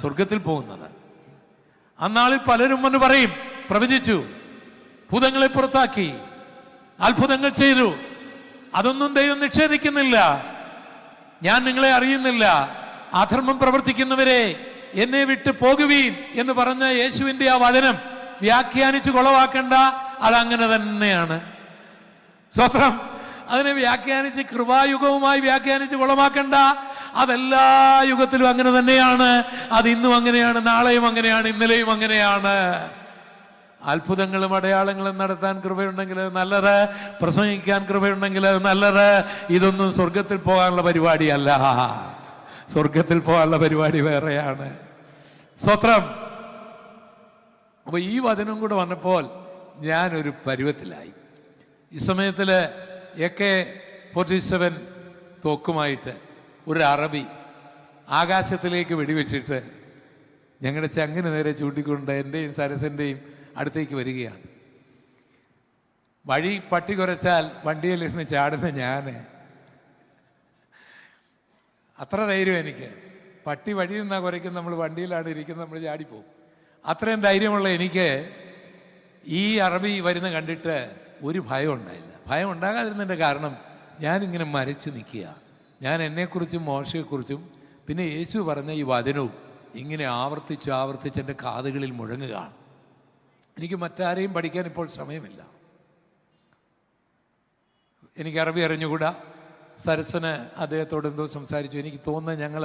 സ്വർഗത്തിൽ പോകുന്നത്. അന്നാളിൽ പലരും വന്ന് പറയും, പ്രവചിച്ചു, ഭൂതങ്ങളെ പുറത്താക്കി, അത്ഭുതങ്ങൾ ചെയ്തു, അതൊന്നും ദൈവം നിഷേധിക്കുന്നില്ല. ഞാൻ നിങ്ങളെ അറിയുന്നില്ല, അധർമ്മം പ്രവർത്തിക്കുന്നവരെ എന്നെ വിട്ട് പോകുവീൻ എന്ന് പറഞ്ഞ യേശുവിൻ്റെ ആ വചനം വ്യാഖ്യാനിച്ച് കൊളവാക്കണ്ട. അതങ്ങനെ തന്നെയാണ്. സ്വത്രം. അതിനെ വ്യാഖ്യാനിച്ച് കൃപായുഗവുമായി വ്യാഖ്യാനിച്ച് കൊളമാക്കണ്ട. അതെല്ലാ യുഗത്തിലും അങ്ങനെ തന്നെയാണ്. അത് ഇന്നും അങ്ങനെയാണ്, നാളെയും അങ്ങനെയാണ്, ഇന്നലെയും അങ്ങനെയാണ്. അത്ഭുതങ്ങളും അടയാളങ്ങളും നടത്താൻ കൃപയുണ്ടെങ്കിൽ അത് നല്ലത്, പ്രസംഗിക്കാൻ കൃപയുണ്ടെങ്കിൽ അത് നല്ലത്. ഇതൊന്നും സ്വർഗത്തിൽ പോകാനുള്ള പരിപാടിയല്ല. സ്വർഗത്തിൽ പോകാനുള്ള പരിപാടി വേറെയാണ്. സ്വത്രം. അപ്പൊ ഈ വചനം കൂടെ വന്നപ്പോൾ ഞാനൊരു പരുവത്തിലായി. ഈ സമയത്തിൽ AK-47 തോക്കുമായിട്ട് ഒരു അറബി ആകാശത്തിലേക്ക് വെടിവെച്ചിട്ട് ഞങ്ങളുടെ ചങ്ങിന് നേരെ ചൂണ്ടിക്കൊണ്ട് എൻ്റെയും സരസൻ്റെയും അടുത്തേക്ക് വരികയാണ്. വഴി പട്ടി കുരച്ചാൽ വണ്ടിയിലിരുന്ന് ചാടുന്ന ഞാൻ, അത്ര ധൈര്യം എനിക്ക്. പട്ടി വഴി നിന്നാ കുരയ്ക്കും, നമ്മൾ വണ്ടിയിലാണ് ഇരിക്കുന്നത്, നമ്മൾ ചാടിപ്പോവും. അത്രയും ധൈര്യമുള്ള എനിക്ക് ഈ അറബി വരുന്ന കണ്ടിട്ട് ഒരു ഭയം ഉണ്ടായില്ല. ഭയം ഉണ്ടാകാതിരുന്നതിൻ്റെ കാരണം ഞാനിങ്ങനെ മരച്ചു നിൽക്കുക. ഞാൻ എന്നെക്കുറിച്ചും മോശയെക്കുറിച്ചും പിന്നെ യേശു പറഞ്ഞ ഈ വചനവും ഇങ്ങനെ ആവർത്തിച്ച് എൻ്റെ കാതുകളിൽ മുഴങ്ങുകയാണ്. എനിക്ക് മറ്റാരെയും പഠിക്കാൻ ഇപ്പോൾ സമയമില്ല. എനിക്ക് അറബി അറിഞ്ഞുകൂടാ. സരസന് അദ്ദേഹത്തോട് എന്തോ സംസാരിച്ചു. എനിക്ക് തോന്നുന്നത് ഞങ്ങൾ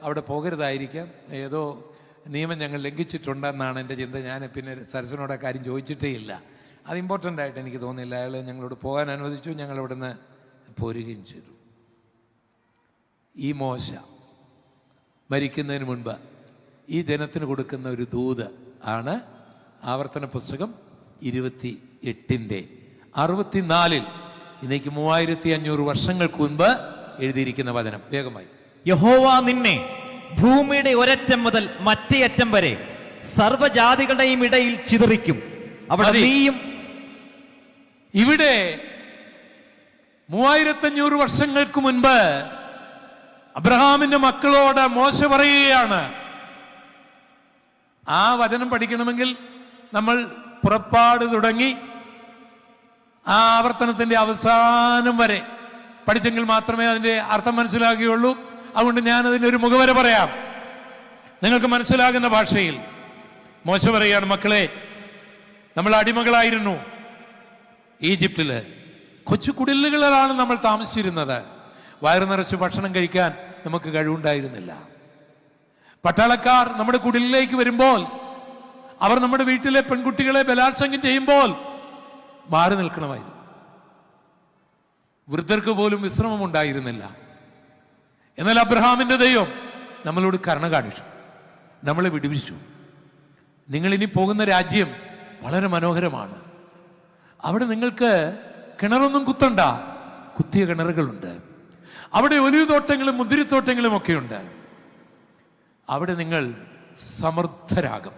അവിടെ പോകരുതായിരിക്കാം, ഏതോ നിയമം ഞങ്ങൾ ലംഘിച്ചിട്ടുണ്ടെന്നാണ് എൻ്റെ ചിന്ത. ഞാൻ പിന്നെ സരസനോട് ആ കാര്യം ചോദിച്ചിട്ടേ ഇല്ല. അത് ഇമ്പോർട്ടൻ്റ് ആയിട്ട് എനിക്ക് തോന്നിയില്ല. അയാൾ ഞങ്ങളോട് പോകാൻ അനുവദിച്ചു. ഞങ്ങൾ അവിടെ നിന്ന് പോരുകയും ചെയ്തു. ഈ മോശ മരിക്കുന്നതിന് മുൻപ് ഈ ജനത്തിന് കൊടുക്കുന്ന ഒരു ദൂത് ആണ് ആവർത്തന പുസ്തകം 28-ന്റെ 64 ഇന്നേക്ക് 3500 വർഷങ്ങൾക്ക് മുൻപ് എഴുതിയിരിക്കുന്ന വചനം. വേഗമായി. യഹോവ നിന്നെ ഭൂമിയുടെ ഒരറ്റം മുതൽ മറ്റേ അറ്റം വരെ സർവ്വജാതികളുടെയും ഇടയിൽ ചിതറിക്കും. അവിടെ നീയും. ഇവിടെ 3500 വർഷങ്ങൾക്ക് മുൻപ് അബ്രഹാമിന്റെ മക്കളോട് മോശ പറയുകയാണ്. ആ വചനം പഠിക്കണമെങ്കിൽ നമ്മൾ പുറപ്പാട് തുടങ്ങി ആ ആവർത്തനത്തിന്റെ അവസാനം വരെ പഠിച്ചെങ്കിൽ മാത്രമേ അതിന്റെ അർത്ഥം മനസ്സിലാക്കുകയുള്ളൂ. അതുകൊണ്ട് ഞാൻ അതിന്റെ ഒരു മുഖവര പറയാം, നിങ്ങൾക്ക് മനസ്സിലാകുന്ന ഭാഷയിൽ. മോശ പറയുകയാണ്, മക്കളെ, നമ്മൾ അടിമകളായിരുന്നു ഈജിപ്തില്. കൊച്ചു കുടിലുകളിലാണ് നമ്മൾ താമസിച്ചിരുന്നത്. വയറു നിറച്ച് ഭക്ഷണം കഴിക്കാൻ നമുക്ക് കഴിവുണ്ടായിരുന്നില്ല. പട്ടാളക്കാർ നമ്മുടെ കുടിലിലേക്ക് വരുമ്പോൾ അവർ നമ്മുടെ വീട്ടിലെ പെൺകുട്ടികളെ ബലാത്സംഗം ചെയ്യുമ്പോൾ മാറി നിൽക്കണമായിരുന്നു. വൃദ്ധർക്ക് പോലും വിശ്രമം ഉണ്ടായിരുന്നില്ല. എന്നാൽ അബ്രഹാമിന്റെ ദൈവം നമ്മളോട് കരുണ കാണിച്ചു, നമ്മളെ വിടുവിച്ചു. നിങ്ങൾ ഇനി പോകുന്ന രാജ്യം വളരെ മനോഹരമാണ്. അവിടെ നിങ്ങൾക്ക് കിണറൊന്നും കുത്തണ്ട, കുത്തിയ കിണറുകളുണ്ട്. അവിടെ ഒലിവ് തോട്ടങ്ങളും മുന്തിരിത്തോട്ടങ്ങളും ഒക്കെയുണ്ട്. അവിടെ നിങ്ങൾ സമർത്ഥരാകും.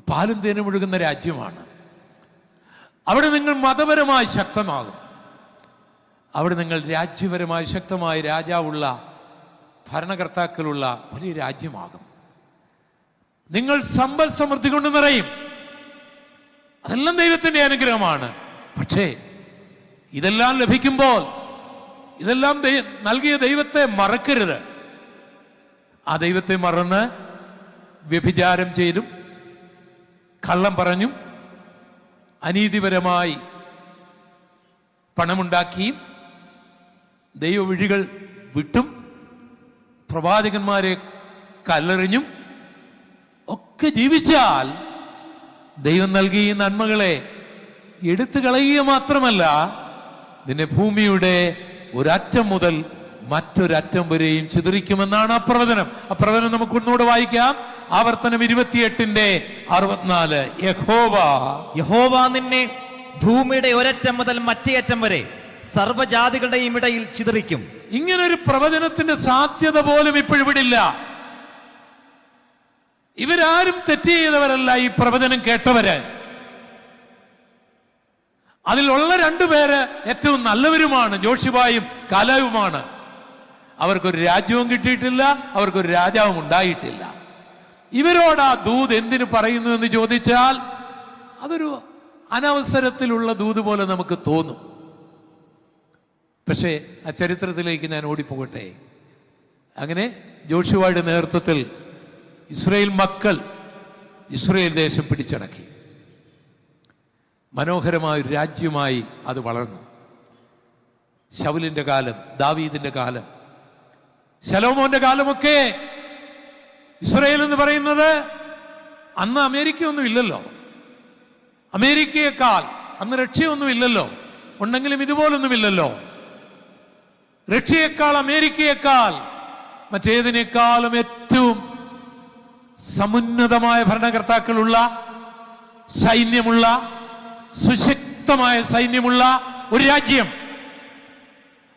പാലും തേനും ഒഴുകുന്ന രാജ്യമാണ്. അവിടെ നിങ്ങൾ മതപരമായി ശക്തമാകും. അവിടെ നിങ്ങൾ രാജ്യപരമായി ശക്തമായ രാജാവുള്ള ഭരണകർത്താക്കളുള്ള വലിയ രാജ്യമാകും. നിങ്ങൾ സമ്പൽ സമൃദ്ധി കൊണ്ട് നിറയും. അതെല്ലാം ദൈവത്തിന്റെ അനുഗ്രഹമാണ്. പക്ഷേ ഇതെല്ലാം ലഭിക്കുമ്പോൾ ഇതെല്ലാം നൽകിയ ദൈവത്തെ മറക്കരുത്. ആ ദൈവത്തെ മറന്ന് വ്യഭിചാരം ചെയ്തും കള്ളം പറഞ്ഞും അനീതിപരമായി പണമുണ്ടാക്കിയും ദൈവവിഴികൾ വിട്ടും പ്രവാചകന്മാരെ കല്ലെറിഞ്ഞും ഒക്കെ ജീവിച്ചാൽ ദൈവം നൽകിയ നന്മകളെ എടുത്തു കളയുക മാത്രമല്ല, നിന്നെ ഭൂമിയുടെ ഒരറ്റം മുതൽ മറ്റൊരറ്റം വരെയും ചിതറിക്കുമെന്നാണ് ആ പ്രവചനം. ആ പ്രവചനം നമുക്ക് ഒന്നുകൂടെ വായിക്കാം. ആവർത്തനം 28:64. യഹോവ നിന്നെ ഭൂമിയുടെ ഒരറ്റം മുതൽ മറ്റേ അറ്റം വരെ സർവ്വജാതികളുടെയും ഇടയിൽ ചിതറിക്കും. ഇങ്ങനൊരു പ്രവചനത്തിന്റെ സാധ്യത പോലും ഇപ്പോഴിവിടില്ല. ഇവരാരും തെറ്റ് ചെയ്തവരല്ല. ഈ പ്രവചനം കേട്ടവര്, അതിലുള്ള രണ്ടുപേര് ഏറ്റവും നല്ലവരുമാണ്, ജോഷിബായും കാലേബുമാണ്. അവർക്കൊരു രാജ്യവും കിട്ടിയിട്ടില്ല, അവർക്കൊരു രാജാവും ഉണ്ടായിട്ടില്ല. ഇവരോട് ആ ദൂത് എന്തിനു പറയുന്നു എന്ന് ചോദിച്ചാൽ അതൊരു അനവസരത്തിലുള്ള ദൂത് പോലെ നമുക്ക് തോന്നും. പക്ഷേ ആ ചരിത്രത്തിലേക്ക് ഞാൻ ഓടിപ്പോകട്ടെ. അങ്ങനെ ജോഷുവയുടെ നേതൃത്വത്തിൽ ഇസ്രായേൽ മക്കൾ ഇസ്രായേൽ ദേശം പിടിച്ചടക്കി. മനോഹരമായ ഒരു രാജ്യമായി അത് വളർന്നു. ശൗലിന്റെ കാലം, ദാവീദിന്റെ കാലം, ശലോമോന്റെ കാലമൊക്കെ ഇസ്രായേൽ എന്ന് പറയുന്നത് അന്ന് അമേരിക്കയൊന്നും ഇല്ലല്ലോ. അമേരിക്കയേക്കാൾ അന്ന് റഷ്യയൊന്നും ഇല്ലല്ലോ. ഉണ്ടെങ്കിലും ഇതുപോലൊന്നുമില്ലല്ലോ. റഷ്യയേക്കാൾ അമേരിക്കയേക്കാൾ മറ്റേതിനേക്കാളും ഏറ്റവും സമുന്നതമായ ഭരണകർത്താക്കളുള്ള, സൈന്യമുള്ള, സുശക്തമായ സൈന്യമുള്ള ഒരു രാജ്യം.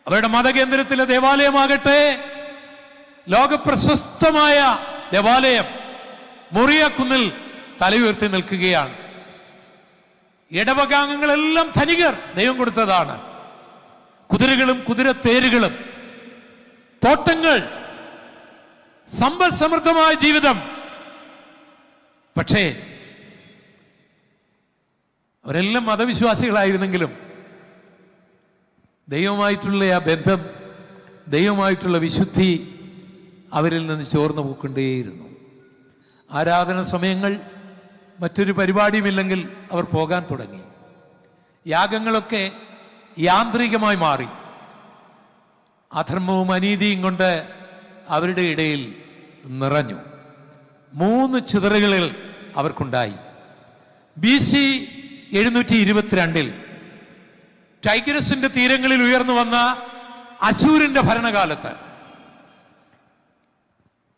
അവരുടെ മതകേന്ദ്രത്തിലെ ദേവാലയമാകട്ടെ, ലോകപ്രശസ്തമായ ദേവാലയം മോറിയ കുന്നിൽ തലയുയർത്തി നിൽക്കുകയാണ്. ഇടവകാംഗങ്ങളെല്ലാം ധനികർ, ദൈവം കൊടുത്തതാണ്. കുതിരകളും കുതിരത്തേരുകളും, തോട്ടങ്ങൾ, സമ്പൽ സമൃദ്ധമായ ജീവിതം. പക്ഷേ അവരെല്ലാം മതവിശ്വാസികളായിരുന്നെങ്കിലും ദൈവമായിട്ടുള്ള ആ ബന്ധം, ദൈവമായിട്ടുള്ള വിശുദ്ധി അവരിൽ നിന്ന് ചോർന്നു പോക്കൊണ്ടേയിരുന്നു. ആരാധന സമയങ്ങൾ, മറ്റൊരു പരിപാടിയുമില്ലെങ്കിൽ അവർ പോകാൻ തുടങ്ങി. യാഗങ്ങളൊക്കെ യാന്ത്രികമായി മാറി. അധർമ്മവും അനീതിയും കൊണ്ട് അവരുടെ ഇടയിൽ നിറഞ്ഞു. 3 ചിതറുകളിൽ അവർക്കുണ്ടായി. BC 722 ടൈഗ്രസിന്റെ തീരങ്ങളിൽ ഉയർന്നു വന്ന അശൂരിന്റെ ഭരണകാലത്ത്,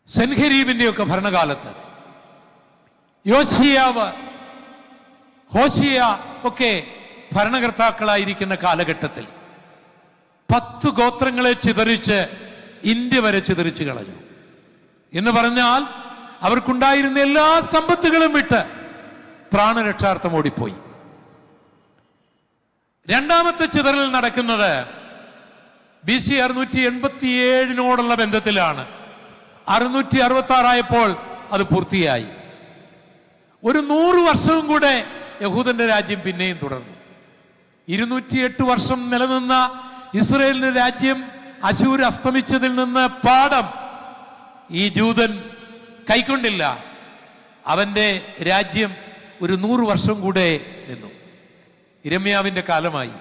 സെൻഹെരീബിന്റെ ഒക്കെ ഭരണകാലത്ത്, യോശിയാവ്, ഹോശിയ ഒക്കെ ഭരണകർത്താക്കളായിരിക്കുന്ന കാലഘട്ടത്തിൽ 10 ഗോത്രങ്ങളെ ചിതറിച്ച് ഇന്ത്യ വരെ ചിതറിച്ചു കളഞ്ഞു. എന്ന് പറഞ്ഞാൽ അവർക്കുണ്ടായിരുന്ന എല്ലാ സമ്പത്തുകളും വിട്ട് പ്രാണരക്ഷാർത്ഥം ഓടിപ്പോയി. രണ്ടാമത്തെ ചിതറൽ നടക്കുന്നത് BC 687 ബന്ധത്തിലാണ്. 666 ആയപ്പോൾ അത് പൂർത്തിയായി. ഒരു 100 വർഷവും കൂടെ യഹൂദന്റെ രാജ്യം പിന്നെയും തുടർന്നു. 208 വർഷം നിലനിന്ന ഇസ്രായേലിന്റെ രാജ്യം അശൂര് അസ്തമിച്ചതിൽ നിന്ന് പാഠം ഈ ജൂതൻ കൈക്കൊണ്ടില്ല. അവന്റെ രാജ്യം ഒരു 100 വർഷം കൂടെ നിന്നു. യിരെമ്യാവിന്റെ കാലമായി.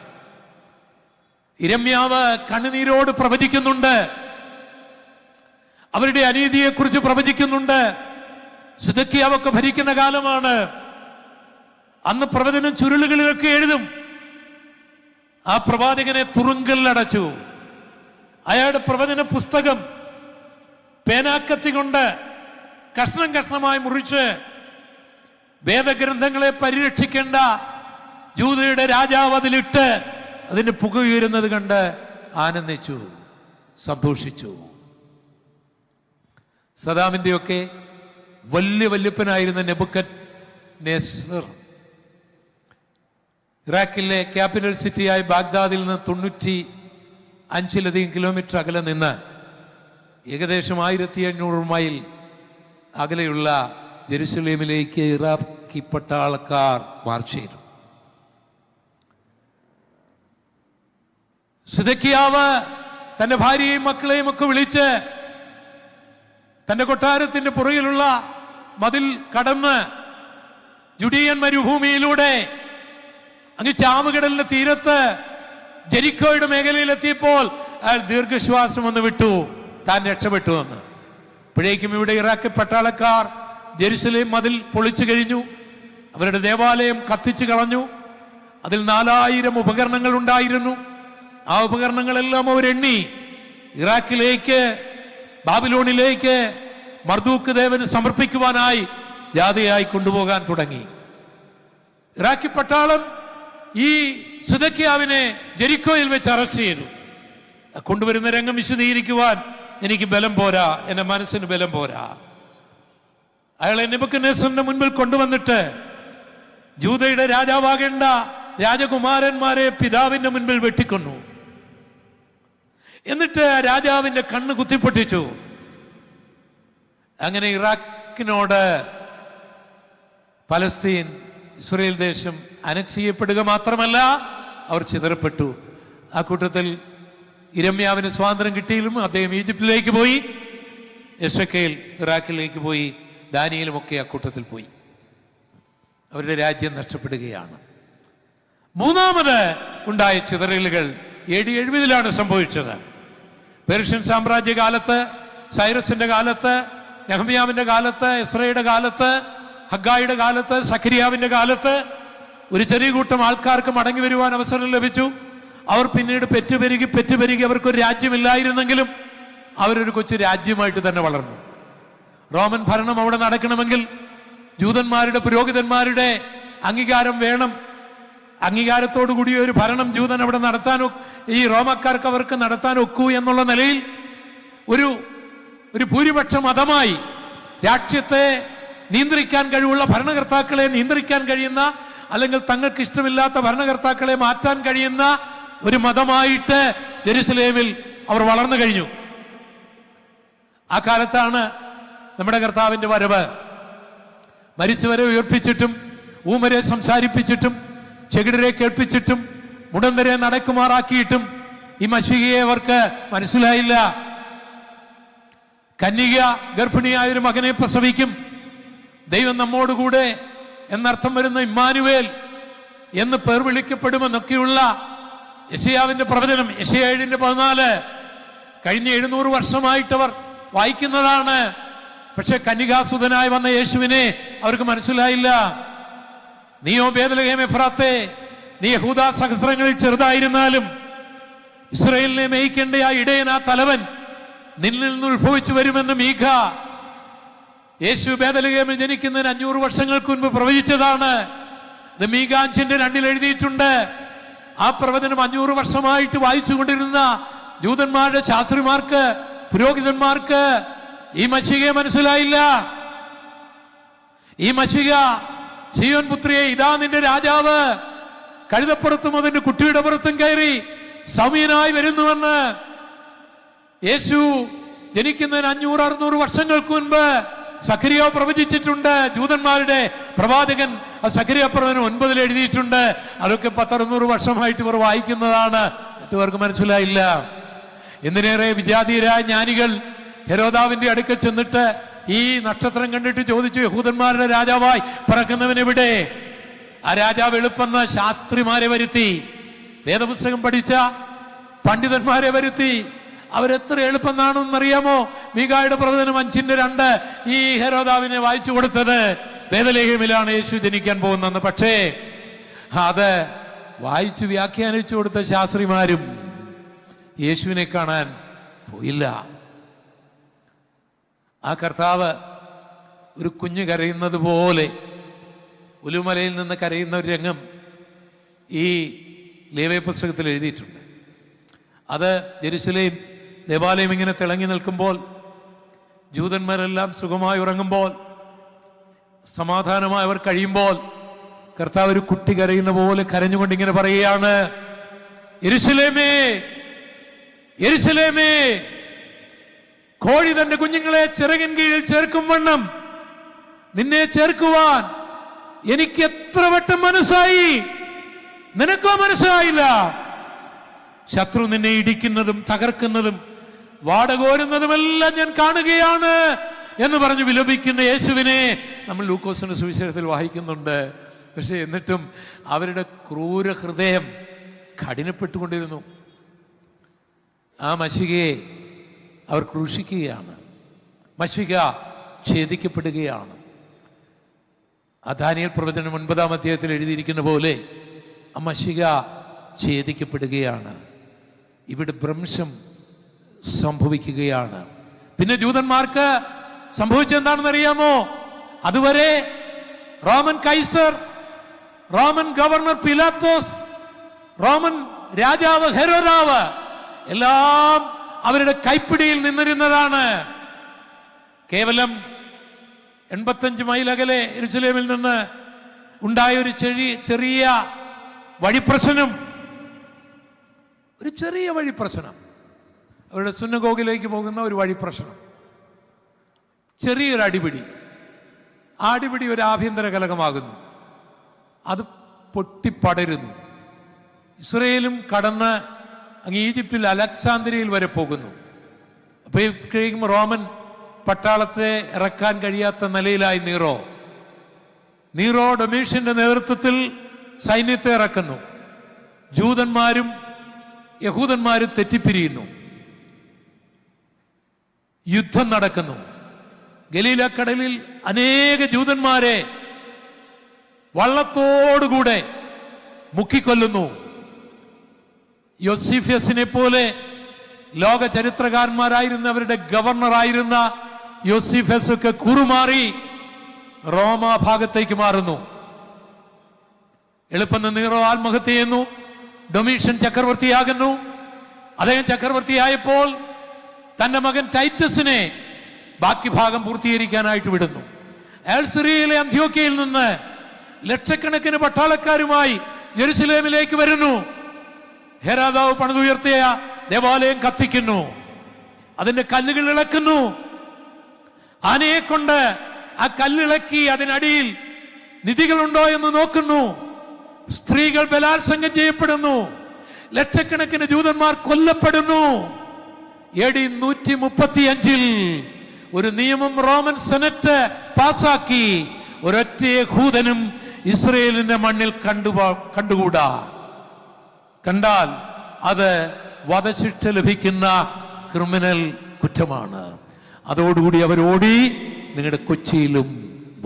യിരെമ്യാവ് കണ്ണുനീരോട് പ്രവചിക്കുന്നുണ്ട്. അവരുടെ അനീതിയെക്കുറിച്ച് പ്രവചിക്കുന്നുണ്ട്. സിദെക്കീയാവൊക്കെ ഭരിക്കുന്ന കാലമാണ്. അന്ന് പ്രവചനം ചുരുളുകളിലൊക്കെ എഴുതും. ആ പ്രവാചകനെ തുറുങ്കലിലടച്ചു. അയാളുടെ പ്രവചന പുസ്തകം പേനാക്കത്തി കൊണ്ട് കഷ്ണം കഷ്ണമായി മുറിച്ച് വേദഗ്രന്ഥങ്ങളെ പരിരക്ഷിക്കേണ്ട ജൂദയുടെ രാജാവ് അതിലിട്ട് അതിന് പുക ഉയരുന്നത് കണ്ട് ആനന്ദിച്ചു, സന്തോഷിച്ചു. സദാമിന്റെയൊക്കെ വല്യപ്പനായിരുന്ന നെബൂഖദ്നേസർ ഇറാഖിലെ ക്യാപിറ്റൽ സിറ്റിയായ ബാഗ്ദാദിൽ നിന്ന് 95 കിലോമീറ്റർ അകലെ നിന്ന് ഏകദേശം 1500 മൈൽ അകലെയുള്ള ജെറുസലേമിലേക്ക് ഇറാഖി പട്ടാളക്കാർ മാർച്ച് ചെയ്തു. സിദെക്കീയാവ് തന്റെ ഭാര്യയെയും മക്കളെയും ഒക്കെ വിളിച്ച് തന്റെ കൊട്ടാരത്തിന്റെ പുറകിലുള്ള മതിൽ കടന്ന് ജുഡിയൻ മരുഭൂമിയിലൂടെ അങ്ങ് ചാവുകടലിന്റെ തീരത്ത് ജെരിക്കോയുടെ മേഖലയിലെത്തിയപ്പോൾ അയാൾ ദീർഘശ്വാസം ഒന്ന് വിട്ടു, താൻ രക്ഷപ്പെട്ടു എന്ന്. ഇപ്പോഴേക്കും ഇവിടെ ഇറാഖി പട്ടാളക്കാർ ജെറുസലേം മതിൽ പൊളിച്ചു കഴിഞ്ഞു. അവരുടെ ദേവാലയം കത്തിച്ചു കളഞ്ഞു. അതിൽ 4000 ഉപകരണങ്ങൾ ഉണ്ടായിരുന്നു. ആ ഉപകരണങ്ങളെല്ലാം അവരെണ്ണി ഇറാഖിലേക്ക്, ബാബിലോണിലേക്ക് മർദൂക്ക് ദേവന് സമർപ്പിക്കുവാനായി ജാഥയായി കൊണ്ടുപോകാൻ തുടങ്ങി. ഇറാഖി പട്ടാളം ഈ സിദെക്കീയാവിനെ ജെരിക്കോയിൽ വെച്ച് അറസ്റ്റ് ചെയ്തു. കൊണ്ടുവരുന്ന രംഗം വിശദീകരിക്കുവാൻ എനിക്ക് ബലം പോരാ, എന്റെ മനസ്സിന് ബലം പോരാ. അയാളെ നെബൂഖദ്നേസറിന്റെ മുൻപിൽ കൊണ്ടുവന്നിട്ട് ജൂദയുടെ രാജാവാകേണ്ട രാജകുമാരന്മാരെ പിതാവിന്റെ മുൻപിൽ വെട്ടിക്കൊന്നു. എന്നിട്ട് രാജാവിന്റെ കണ്ണ് കുത്തിപ്പൊട്ടിച്ചു. അങ്ങനെ ഇറാഖിനോട് പലസ്തീൻ, ഇസ്രായേൽ ദേശം അനക്സ് ചെയ്യപ്പെടുക മാത്രമല്ല, അവർ ചിതറപ്പെട്ടു. ആ കൂട്ടത്തിൽ യിരെമ്യാവിന് സ്വാതന്ത്ര്യം കിട്ടിയിലും അദ്ദേഹം ഈജിപ്തിലേക്ക് പോയി, എസെക്കിയേൽ ഇറാഖിലേക്ക് പോയി, ദാനിയേലും ഒക്കെ ആ കൂട്ടത്തിൽ പോയി. അവരുടെ രാജ്യം നഷ്ടപ്പെടുകയാണ്. മൂന്നാമത് ഉണ്ടായ ചിതറലുകൾ AD 70 സംഭവിച്ചത്. പെർഷ്യൻ സാമ്രാജ്യ കാലത്ത്, സൈറസിന്റെ കാലത്ത്, നെഹമ്യാവിന്റെ കാലത്ത്, എസ്രയുടെ കാലത്ത്, ഹഗ്ഗായിയുടെ കാലത്ത്, സഖരിയാവിന്റെ കാലത്ത് ഒരു ചെറിയ കൂട്ടം ആൾക്കാർക്ക് മടങ്ങി വരുവാൻ അവസരം ലഭിച്ചു. അവർ പിന്നീട് പെറ്റുപെരുകി അവർക്കൊരു രാജ്യമില്ലായിരുന്നെങ്കിലും അവരൊരു കൊച്ചു രാജ്യമായിട്ട് തന്നെ വളർന്നു. റോമൻ ഭരണം അവിടെ നടക്കണമെങ്കിൽ ജൂതന്മാരുടെ, പുരോഹിതന്മാരുടെ അംഗീകാരം വേണം. അംഗീകാരത്തോടു കൂടിയ ഒരു ഭരണം ജൂതൻ അവിടെ ഈ റോമക്കാർക്ക് അവർക്ക് നടത്താൻ ഒക്കൂ എന്നുള്ള നിലയിൽ ഒരു ഭൂരിപക്ഷ മതമായി രാഷ്ട്രീയത്തെ നിയന്ത്രിക്കാൻ കഴിവുള്ള ഭരണകർത്താക്കളെ നിയന്ത്രിക്കാൻ കഴിയുന്ന, അല്ലെങ്കിൽ തങ്ങൾക്ക് ഇഷ്ടമില്ലാത്ത ഭരണകർത്താക്കളെ മാറ്റാൻ കഴിയുന്ന ഒരു മതമായിട്ട് ജെറുസലേമിൽ അവർ വളർന്നു കഴിഞ്ഞു. ആ കാലത്താണ് നമ്മുടെ കർത്താവിന്റെ വരവ്. മരിച്ചവരെ ഉയർപ്പിച്ചിട്ടും, ഊമരെ സംസാരിപ്പിച്ചിട്ടും, ചെകിടരെ കേൾപ്പിച്ചിട്ടും, മുടന്തരെ നടക്കുമാറാക്കിയിട്ടും ഈ മശീഹയെ അവർക്ക് മനസ്സിലായില്ല. കന്യക ഗർഭിണിയായൊരു മകനെ പ്രസവിക്കും, ദൈവം നമ്മോടുകൂടെ എന്നർത്ഥം വരുന്ന ഇമ്മാനുവേൽ എന്ന് പേർ വിളിക്കപ്പെടുമെന്നൊക്കെയുള്ള യെശയ്യാവിന്റെ പ്രവചനം, യെശയ്യാ 7:14 കഴിഞ്ഞ 700 വർഷമായിട്ടവർ വായിക്കുന്നതാണ്. പക്ഷെ കന്യകാസുതനായി വന്ന യേശുവിനെ അവർക്ക് മനസ്സിലായില്ല. നീയോ ബേത്ലഹേം എഫ്രാത്തേ, നീ യഹൂദാ സഹസ്രങ്ങളിൽ ചെറുതായിരുന്നാലും ഇസ്രായേലിനെ മേയിക്കേണ്ട ആ ഇടയൻ, ആ തലവൻ നിന്നിൽ നിന്ന് ഉത്ഭവിച്ചു വരുമെന്ന് മീഖ യേശു ബേത്ലഹേമിൽ ജനിക്കുന്നതിന് 500 വർഷങ്ങൾക്ക് മുൻപ് പ്രവചിച്ചതാണ്. ഇത് മീഖ 5:2 എഴുതിയിട്ടുണ്ട്. ആ പ്രവചനം 500 വർഷമായിട്ട് വായിച്ചുകൊണ്ടിരുന്ന ജൂതന്മാരുടെ ശാസ്ത്രിമാർക്ക്, പുരോഹിതന്മാർക്ക് ഈ മശീഹയെ മനസ്സിലായില്ല. ഈ മശീഹ സീയോൻ പുത്രിയെ, ഇതാ നിന്റെ രാജാവ് കഴുതപ്പുറത്തും അതിന്റെ കുട്ടിയുടെ പുറത്തും കയറി സൗമ്യനായി വരുന്നുവെന്ന് യേശു ജനിക്കുന്നതിന് 500-600 വർഷങ്ങൾക്ക് മുൻപ് സഖരിയാവ് പ്രവചിച്ചിട്ടുണ്ട്. ജൂതന്മാരുടെ പ്രവാചകൻ സഖരിയ പ്രവചനം 9 എഴുതിയിട്ടുണ്ട്. അതൊക്കെ 10-600 വർഷമായിട്ട് ഇവർ വായിക്കുന്നതാണ്. മറ്റവർക്ക് മനസ്സിലായില്ല. എന്തിനേറെ വിജാതീയരായ ജ്ഞാനികൾ ഹെരോദാവിന്റെ അടുക്കൽ ചെന്നിട്ട് ഈ നക്ഷത്രം കണ്ടിട്ട് ചോദിച്ചു, യഹൂദന്മാരുടെ രാജാവായി പിറക്കുന്നവനെവിടെ? ആ രാജാവ് എളുപ്പെന്ന് ശാസ്ത്രിമാരെ വരുത്തി, വേദപുസ്തകം പഠിച്ച പണ്ഡിതന്മാരെ വരുത്തി. അവരെത്ര എളുപ്പമെന്നാണെന്നറിയാമോ? മീകായുടെ പ്രവചനം 5:2 ഈ ഹെരോദാവിനെ വായിച്ചു കൊടുത്തത്. ബേത്ലഹേമിലാണ് യേശു ജനിക്കാൻ പോകുന്നതെന്ന്. പക്ഷേ അത് വായിച്ചു വ്യാഖ്യാനിച്ചു കൊടുത്ത ശാസ്ത്രിമാരും യേശുവിനെ കാണാൻ പോയില്ല. ആ കർത്താവ് ഒരു കുഞ്ഞ് കരയുന്നത് പോലെ ഉലുമലയിൽ നിന്ന് കരയുന്ന ഒരു രംഗം ഈ ലേവ്യ പുസ്തകത്തിൽ എഴുതിയിട്ടുണ്ട്. അത് യെരുശലേം ദേവാലയം ഇങ്ങനെ തിളങ്ങി നിൽക്കുമ്പോൾ, ജൂതന്മാരെല്ലാം സുഖമായി ഉറങ്ങുമ്പോൾ, സമാധാനമായി അവർ കഴിയുമ്പോൾ, കർത്താവ് ഒരു കുട്ടി കരയുന്ന പോലെ കരഞ്ഞുകൊണ്ട് ഇങ്ങനെ പറയുകയാണ്, യെരുശലേമേ, യെരുശലേമേ, കോഴി തന്റെ കുഞ്ഞുങ്ങളെ ചിറകിൻ കീഴിൽ ചേർക്കും വണ്ണം നിന്നെ ചേർക്കുവാൻ എനിക്ക് എത്ര വട്ടം മനസ്സായി, നിനക്കോ മനസ്സായില്ല. ശത്രു നിന്നെ ഇടിക്കുന്നതും തകർക്കുന്നതും വാടകോരുന്നതുമെല്ലാം ഞാൻ കാണുകയാണ് എന്ന് പറഞ്ഞു വിലപിക്കുന്ന യേശുവിനെ നമ്മൾ ലൂക്കോസിന്റെ സുവിശേഷത്തിൽ വായിക്കുന്നുണ്ട്. പക്ഷെ എന്നിട്ടും അവരുടെ ക്രൂര ഹൃദയം കഠിനപ്പെട്ടുകൊണ്ടിരുന്നു. ആ മശികയെ അവർ ക്രൂശിക്കുകയാണ്. മശിക ഛേദിക്കപ്പെടുകയാണ്. ദാനിയേൽ പ്രവചനം 9-ാം അധ്യായത്തിൽ എഴുതിയിരിക്കുന്ന പോലെ ആ മശിക ഛേദിക്കപ്പെടുകയാണ്. ഇവിടെ ഭ്രംശം സംഭവിക്കുകയാണ്. പിന്നെ ജൂതന്മാർക്ക് സംഭവിച്ചെന്താണെന്ന് അറിയാമോ? അതുവരെ Roman Kaiser, Roman governor Pilathos, Roman രാജാവ് ഹെരോദാവ് എല്ലാം അവരുടെ കൈപ്പിടിയിൽ നിന്നിരുന്നതാണ്. കേവലം 85 മൈൽ അകലെ യെരുശലേമിൽ നിന്ന് ഉണ്ടായ ഒരു ചെറിയ വഴിപ്രശ്നം, ഒരു ചെറിയ വഴിപ്രശ്നം, അവരുടെ സുന്നഗോഗിലേക്ക് പോകുന്ന ഒരു വഴിപ്രശ്നം, ചെറിയൊരു അടിപിടി. ആ അടിപിടി ഒരു ആഭ്യന്തര കലഹമാകുന്നു. അത് പൊട്ടിപ്പടരുന്നു. ഇസ്രയേലും കടന്ന് അങ്ങ് ഈജിപ്തിൽ അലക്സാന്ദ്രിയയിൽ വരെ പോകുന്നു. അപ്പോഴേക്കും റോമൻ പട്ടാളത്തെ ഇറക്കാൻ കഴിയാത്ത നിലയിലായി നീറോ ഡൊമീഷ്യന്റെ നേതൃത്വത്തിൽ സൈന്യത്തെ ഇറക്കുന്നു. ജൂതന്മാരും യഹൂദന്മാരും തെറ്റിപ്പിരിയുന്നു. യുദ്ധം നടക്കുന്നു. ഗലീല കടലിൽ അനേക ജൂതന്മാരെ വള്ളത്തോടുകൂടെ മുക്കിക്കൊല്ലുന്നു. യോസീഫസിനെ പോലെ ലോക ചരിത്രകാരന്മാരായിരുന്നവരുടെ ഗവർണറായിരുന്ന യോസീഫസ് ഒക്കെ കുറുമാറി റോമ ഭാഗത്തേക്ക് മാറുന്നു. എളുപ്പം നീറോ ആത്മഹത്യ ചെയ്യുന്നു. ഡൊമീഷ്യൻ ചക്രവർത്തിയാകുന്നു. അദ്ദേഹം ചക്രവർത്തിയായപ്പോൾ തന്റെ മകൻ ടൈറ്റസിനെ ബാക്കി ഭാഗം പൂർത്തീകരിക്കാനായിട്ട് വിടുന്നു. അയാൾ സിറിയയിലെ അന്ത്യോക്യയിൽ നിന്ന് ലക്ഷക്കണക്കിന് പട്ടാളക്കാരുമായി ജെറുസലേമിലേക്ക് വരുന്നു. ഹെരോദാവ് പണിതുയർത്തിയ ദേവാലയം കത്തിക്കുന്നു. അതിന്റെ കല്ലുകൾ ഇളക്കുന്നു. ആനയെ കൊണ്ട് ആ കല്ലിളക്കി അതിനടിയിൽ നിധികളുണ്ടോ എന്ന് നോക്കുന്നു. സ്ത്രീകൾ ബലാത്സംഗം ചെയ്യപ്പെടുന്നു. ലക്ഷക്കണക്കിന് ജൂതന്മാർ കൊല്ലപ്പെടുന്നു. AD 135 ഒരു നിയമം റോമൻ സെനറ്റ് പാസാക്കി. ഒരൊറ്റ യഹൂദനും ഇസ്രയേലിന്റെ മണ്ണിൽ കണ്ടുകൂടാ. കണ്ടാൽ അത് വധശിക്ഷ ലഭിക്കുന്ന ക്രിമിനൽ കുറ്റമാണ്. അതോടുകൂടി അവരോടി നിങ്ങളുടെ കൊച്ചിയിലും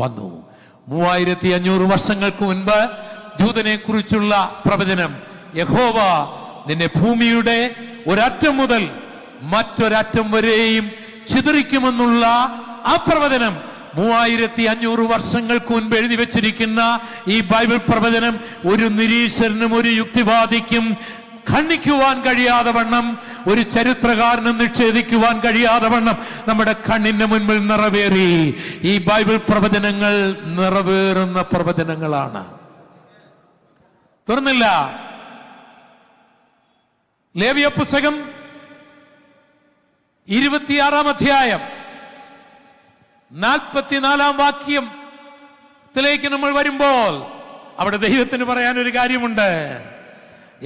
വന്നു. 3500 വർഷങ്ങൾക്ക് മുൻപ് ജൂതനെ കുറിച്ചുള്ള പ്രവചനം, യഹോവ നിന്നെ ഭൂമിയുടെ ഒരറ്റം മുതൽ മറ്റൊരറ്റം വരെയും ചിതറിക്കുമെന്നുള്ള ആ പ്രവചനം 3500 വർഷങ്ങൾക്ക് മുൻപ് എഴുതി വെച്ചിരിക്കുന്ന ഈ ബൈബിൾ പ്രവചനം ഒരു നിരീശ്വരനും ഒരു യുക്തിവാദിക്കും ഖണ്ഡിക്കുവാൻ കഴിയാതെ വണ്ണം, ഒരു ചരിത്രകാരനും നിഷേധിക്കുവാൻ കഴിയാതെ വണ്ണം നമ്മുടെ കണ്ണിന്റെ മുൻപിൽ നിറവേറി. ഈ ബൈബിൾ പ്രവചനങ്ങൾ നിറവേറുന്ന പ്രവചനങ്ങളാണ്. തുറന്നില്ല. ലേവ്യ പുസ്തകം 26-ാം അധ്യായം 44-ാം വാക്യത്തിലേക്ക് നമ്മൾ വരുമ്പോൾ അവിടെ ദൈവത്തിന് പറയാൻ ഒരു കാര്യമുണ്ട്.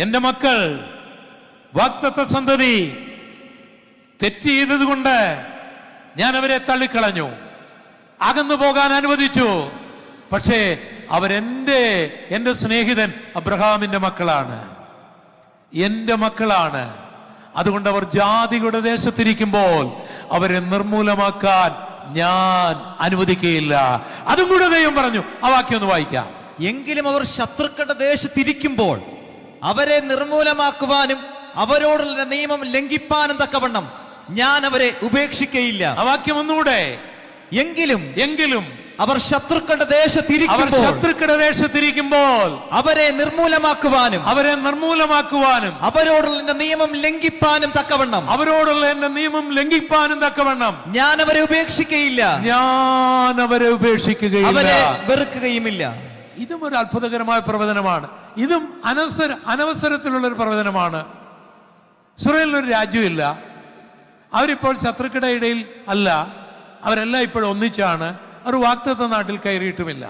എന്റെ മക്കൾ, വാഗ്ദത്ത സന്തതി തെറ്റ് ചെയ്തതുകൊണ്ട് ഞാൻ അവരെ തള്ളിക്കളഞ്ഞു, അകന്നു പോകാൻ അനുവദിച്ചു. പക്ഷേ എന്റെ സ്നേഹിതൻ അബ്രഹാമിന്റെ മക്കളാണ്, എന്റെ മക്കളാണ്. അതുകൊണ്ട് അവർ ജാതികളുടെ ദേശത്തിരിക്കുമ്പോൾ അവരെ നിർമൂലമാക്കാൻ ഞാൻ അനുവദിക്കുകയില്ല. അതും കൂടെ ദൈവം പറഞ്ഞു. ആ വാക്യം ഒന്ന് വായിക്കാം. എങ്കിലും അവർ ശത്രുക്കളുടെ ദേശത്തിരിക്കുമ്പോൾ അവരെ നിർമൂലമാക്കുവാനും അവരോടുള്ള നിയമം ലംഘിപ്പാനും തക്കവണ്ണം ഞാൻ അവരെ ഉപേക്ഷിക്കയില്ല. ആ വാക്യം ഒന്നുകൂടെ. എങ്കിലും അവർ ശത്രുക്കളുടെ ദേശത്തിരിക്കുമ്പോൾ അവരെ നിർമൂലമാക്കുവാനും അവരോടുള്ള എന്റെ നിയമം ലംഘിപ്പാനും തക്കവണ്ണം ഞാൻ അവരെ ഉപേക്ഷിക്കുകയില്ല, അവരെ വെറുക്കുകയുമില്ല. ഇതും ഒരു അത്ഭുതകരമായ പ്രവചനമാണ്. ഇതും അനവസരത്തിലുള്ള ഒരു പ്രവചനമാണ്. ഇസ്രായേലിനൊരു രാജ്യമില്ല, അവരിപ്പോൾ ശത്രുക്കളുടെ ഇടയിൽ അല്ല, അവരെല്ലാം ഇപ്പോഴും ഒന്നിച്ചാണ്. അവർ വാഗ്ദത്ത നാട്ടിൽ കയറിയിട്ടുമില്ല.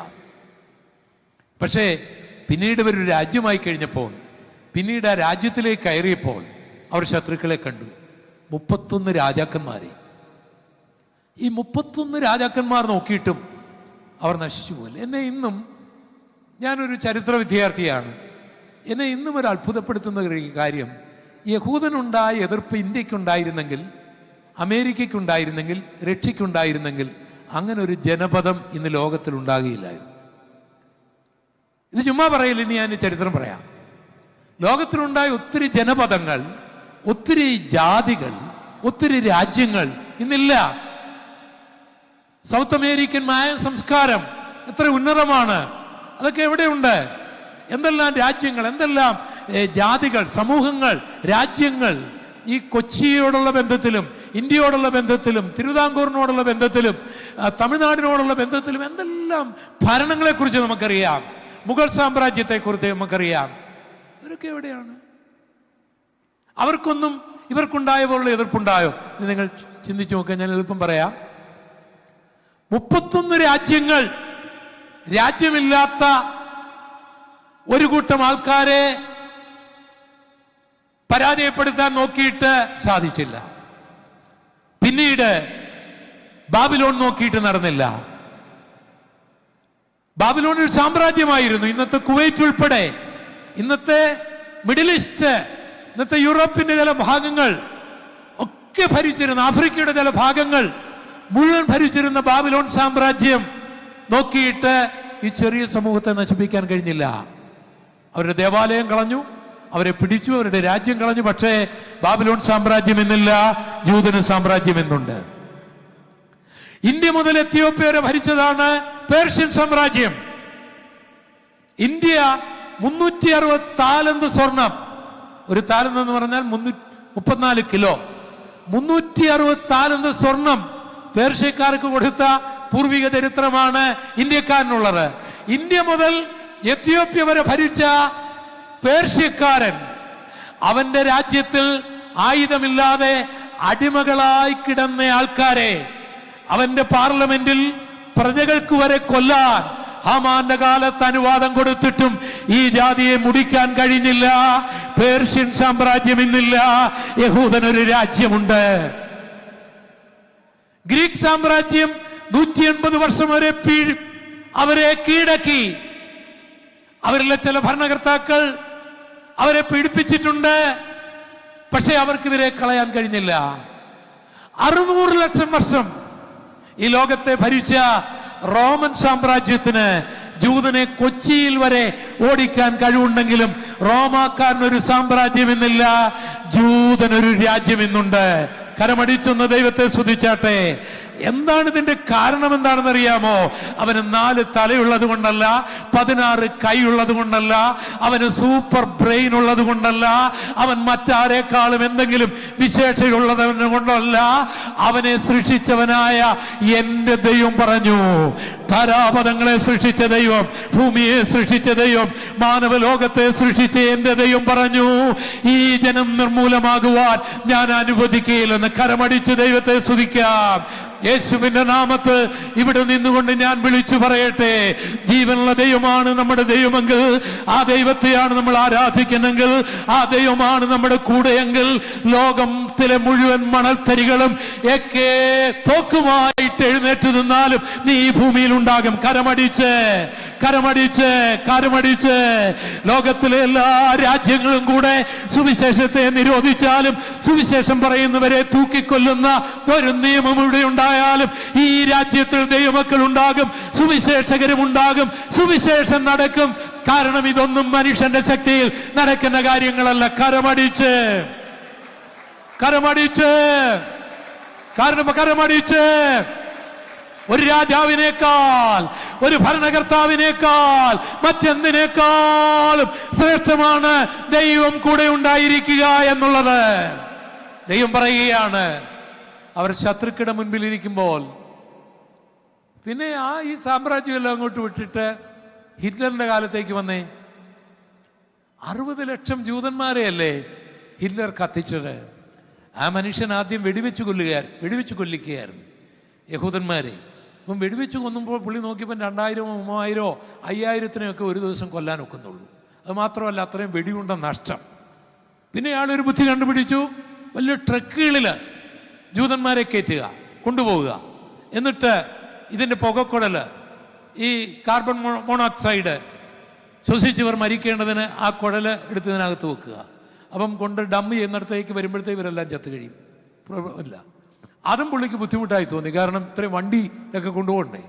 പക്ഷേ പിന്നീട് ഇവരൊരു രാജ്യമായി കഴിഞ്ഞപ്പോൾ, പിന്നീട് ആ രാജ്യത്തിലേക്ക് കയറിയപ്പോൾ അവർ ശത്രുക്കളെ കണ്ടു. 31 രാജാക്കന്മാരെ. ഈ 31 രാജാക്കന്മാർ നോക്കിയിട്ടും അവർ നശിച്ചു പോയില്ല. എന്നെ ഇന്നും, ഞാനൊരു ചരിത്ര വിദ്യാർത്ഥിയാണ്, എന്നെ ഇന്നും ഒരു അത്ഭുതപ്പെടുത്തുന്ന കാര്യം, യഹൂദനുണ്ടായ എതിർപ്പ് ഇന്ത്യക്കുണ്ടായിരുന്നെങ്കിൽ, അമേരിക്കയ്ക്കുണ്ടായിരുന്നെങ്കിൽ, റഷ്യയ്ക്കുണ്ടായിരുന്നെങ്കിൽ അങ്ങനെ ഒരു ജനപദം ഇന്ന് ലോകത്തിൽ ഉണ്ടാകുകയില്ലായിരുന്നു. ഇത് ചുമ്മാ പറയില്ല, ഇനി ഞാൻ ചരിത്രം പറയാം. ലോകത്തിലുണ്ടായ ഒത്തിരി ജനപദങ്ങൾ, ഒത്തിരി ജാതികൾ, ഒത്തിരി രാജ്യങ്ങൾ ഇന്നില്ല. സൗത്ത് അമേരിക്കൻ മായ സംസ്കാരം എത്ര ഉന്നതമാണ്, അതൊക്കെ എവിടെയുണ്ട്? എന്തെല്ലാം രാജ്യങ്ങൾ, എന്തെല്ലാം ജാതികൾ, സമൂഹങ്ങൾ, രാജ്യങ്ങൾ. ഈ കൊച്ചിയോടുള്ള ബന്ധത്തിലും, ഇന്ത്യയോടുള്ള ബന്ധത്തിലും, തിരുവിതാംകൂറിനോടുള്ള ബന്ധത്തിലും, തമിഴ്നാടിനോടുള്ള ബന്ധത്തിലും എന്തെല്ലാം ഭരണങ്ങളെ കുറിച്ച് നമുക്കറിയാം, മുഗൾ സാമ്രാജ്യത്തെ കുറിച്ച് നമുക്കറിയാം. ഇവരൊക്കെ എവിടെയാണ്? അവർക്കൊന്നും ഇവർക്കുണ്ടായ പോലുള്ള എതിർപ്പുണ്ടായോ? നിങ്ങൾ ചിന്തിച്ചു നോക്കുക, ഞാൻ എളുപ്പം പറയാം. 31 രാജ്യങ്ങൾ, രാജ്യമില്ലാത്ത ഒരു കൂട്ടം ആൾക്കാരെ പരാജയപ്പെടുത്താൻ നോക്കിയിട്ട് സാധിച്ചില്ല. പിന്നീട് ബാബിലോൺ നോക്കിയിട്ട് നടന്നില്ല. ബാബിലോൺ ഒരു സാമ്രാജ്യമായിരുന്നു. ഇന്നത്തെ കുവൈറ്റ് ഉൾപ്പെടെ, ഇന്നത്തെ മിഡിൽ ഈസ്റ്റ്, ഇന്നത്തെ യൂറോപ്പിന്റെ ചില ഭാഗങ്ങൾ ഒക്കെ ഭരിച്ചിരുന്ന, ആഫ്രിക്കയുടെ ചില ഭാഗങ്ങൾ മുഴുവൻ ഭരിച്ചിരുന്ന ബാബിലോൺ സാമ്രാജ്യം നോക്കിയിട്ട് ഈ ചെറിയ സമൂഹത്തെ നശിപ്പിക്കാൻ കഴിഞ്ഞില്ല. അവരുടെ ദേവാലയം കളഞ്ഞു, അവരെ പിടിച്ചു, അവരുടെ രാജ്യം കളഞ്ഞു. പക്ഷേ ബാബിലോൺ സാമ്രാജ്യം എന്നില്ല, ജൂതന് സാമ്രാജ്യം എന്നുണ്ട്. ഇന്ത്യ മുതൽ എത്യോപ്യ വരെ ഭരിച്ചതാണ് പേർഷ്യൻ സാമ്രാജ്യം. ഇന്ത്യ 360 താലന്ത് സ്വർണം, ഒരു താലന്ത് എന്ന് പറഞ്ഞാൽ 34 കിലോ, 360 താലന്ത് സ്വർണം പേർഷ്യക്കാർക്ക് കൊടുത്ത പൂർവിക ചരിത്രമാണ് ഇന്ത്യക്കാരനുള്ളത്. ഇന്ത്യ മുതൽ എത്യോപ്യ വരെ ഭരിച്ച പേർഷ്യക്കാരൻ അവന്റെ രാജ്യത്തിൽ ആയുധമില്ലാതെ അടിമകളായി കിടന്ന ആൾക്കാരെ അവന്റെ പാർലമെന്റിൽ പ്രജകൾക്ക് വരെ കൊല്ലാൻ ഹാമാന്റെ കാലത്ത് അനുവാദം കൊടുത്തിട്ടും ഈ ജാതിയെ മുടിക്കാൻ കഴിഞ്ഞില്ല. പേർഷ്യൻ സാമ്രാജ്യം ഇന്നില്ല, യഹൂദനൊരു രാജ്യമുണ്ട്. ഗ്രീക്ക് സാമ്രാജ്യം 180 വർഷം വരെ അവരെ കീഴടക്കി. അവരിലെ ചില ഭരണകർത്താക്കൾ അവരെ പീഡിപ്പിച്ചിട്ടുണ്ട്. പക്ഷെ അവർക്ക് ഇവരെ കളയാൻ കഴിഞ്ഞില്ല. 600 ലക്ഷം വർഷം ഈ ലോകത്തെ ഭരിച്ച റോമൻ സാമ്രാജ്യത്തിന് ജൂതനെ കൊച്ചിയിൽ വരെ ഓടിക്കാൻ കഴിവുണ്ടെങ്കിലും റോമാക്കാരനൊരു സാമ്രാജ്യം എന്നില്ല, ജൂതനൊരു രാജ്യം ഇന്നുണ്ട്. കരമടിച്ചൊന്ന് ദൈവത്തെ സ്തുതിച്ചാട്ടെ. എന്താണ് ഇതിന്റെ കാരണം? എന്താണെന്ന് അറിയാമോ? അവന് 4 തലയുള്ളത് കൊണ്ടല്ല, 16 കൈയുള്ളത് കൊണ്ടല്ല, അവന് സൂപ്പർ ബ്രെയിൻ ഉള്ളത് കൊണ്ടല്ല, അവൻ മറ്റാരേക്കാളും എന്തെങ്കിലും വിശേഷമുള്ളത് കൊണ്ടല്ല. അവനെ സൃഷ്ടിച്ചവനായ എന്റെ ദൈവം പറഞ്ഞു, താരാപഥങ്ങളെ സൃഷ്ടിച്ച ദൈവം, ഭൂമിയെ സൃഷ്ടിച്ച ദൈവം, മാനവലോകത്തെ സൃഷ്ടിച്ച എന്റെ ദൈവം പറഞ്ഞു, ഈ ജനം നിർമൂലമാകുവാൻ ഞാൻ അനുവദിക്കുകയില്ലെന്ന്. കരമടിച്ച് ദൈവത്തെ സ്തുതിക്കാം. യേശുവിന്റെ നാമത്തിൽ ഇവിടെ നിന്നുകൊണ്ട് ഞാൻ വിളിച്ചു പറയട്ടെ, ജീവനുള്ള ദൈവമാണ് നമ്മുടെ ദൈവമെങ്കിൽ, ആ ദൈവത്തെയാണ് നമ്മൾ ആരാധിക്കുന്നെങ്കിൽ, ആ ദൈവമാണ് നമ്മുടെ കൂടെയെങ്കിൽ, ലോകത്തിലെ മുഴുവൻ മണൽത്തരികളും ഒക്കെ തോക്കുമായിട്ട് എഴുന്നേറ്റ് നിന്നാലും നീ ഈ ഭൂമിയിൽ ഉണ്ടാകും. കരമടിച്ച് കരമടിച്ച് കരമടിച്ച് ലോകത്തിലെ എല്ലാ രാജ്യങ്ങളും കൂടെ സുവിശേഷത്തെ നിരോധിച്ചാലും, സുവിശേഷം പറയുന്നവരെ തൂക്കിക്കൊല്ലുന്ന ഒരു നിയമം ഇവിടെ ഉണ്ടായാലും, ഈ രാജ്യത്തിൽ ദൈവമക്കൾ ഉണ്ടാകും, സുവിശേഷകരും ഉണ്ടാകും, സുവിശേഷം നടക്കും. കാരണം ഇതൊന്നും മനുഷ്യന്റെ ശക്തിയിൽ നടക്കുന്ന കാര്യങ്ങളല്ല. കരമടിച്ച് കരമടിച്ച് കരമടിച്ച് ഒരു രാജാവിനേക്കാൾ, ഒരു ഭരണകർത്താവിനേക്കാൾ, മറ്റെന്തിനേക്കാളും ശ്രേഷ്ഠമാണ് ദൈവം കൂടെ ഉണ്ടായിരിക്കുക എന്നുള്ളത്. ദൈവം പറയുകയാണ്, അവർ ശത്രുക്കളുടെ മുൻപിൽ ഇരിക്കുമ്പോൾ, പിന്നെ ഈ സാമ്രാജ്യം എല്ലാം അങ്ങോട്ട് വിട്ടിട്ട് ഹിറ്റ്ലറിന്റെ കാലത്തേക്ക് വന്നേ. 60 ലക്ഷം ജൂതന്മാരെയല്ലേ ഹിറ്റ്ലർ കത്തിച്ചത്? ആ മനുഷ്യൻ ആദ്യം വെടിവെച്ച് കൊല്ലിക്കുകയായിരുന്നു യഹൂദന്മാരെ. അപ്പം വെടിവെച്ച് കൊന്നുമ്പോൾ പുള്ളി നോക്കിയപ്പോൾ 2000, 3000, 5000 ഒരു ദിവസം കൊല്ലാൻ ഒക്കുന്നുള്ളൂ. അത് മാത്രമല്ല, അത്രയും വെടിയുണ്ട നഷ്ടം. പിന്നെ അയാളൊരു ബുദ്ധി കണ്ടുപിടിച്ചു, വലിയ ട്രക്കുകളിൽ ജൂതന്മാരെ കയറ്റുക, കൊണ്ടുപോവുക, എന്നിട്ട് ഇതിൻ്റെ പുകക്കുഴൽ, ഈ കാർബൺ മോണോക്സൈഡ് ശ്വസിച്ചവർ മരിക്കേണ്ടതിന് ആ കുഴൽ എടുത്തതിനകത്ത് വെക്കുക. അപ്പം കൊണ്ട് ഡമ്മ് ചെയ്യുന്നിടത്തേക്ക് വരുമ്പോഴത്തേക്ക് ഇവരെല്ലാം ചത്ത് കഴിയും. ഇല്ല, അതും പുള്ളിക്ക് ബുദ്ധിമുട്ടായി തോന്നി. കാരണം ഇത്രയും വണ്ടി ഒക്കെ കൊണ്ടുപോകണ്ടേ.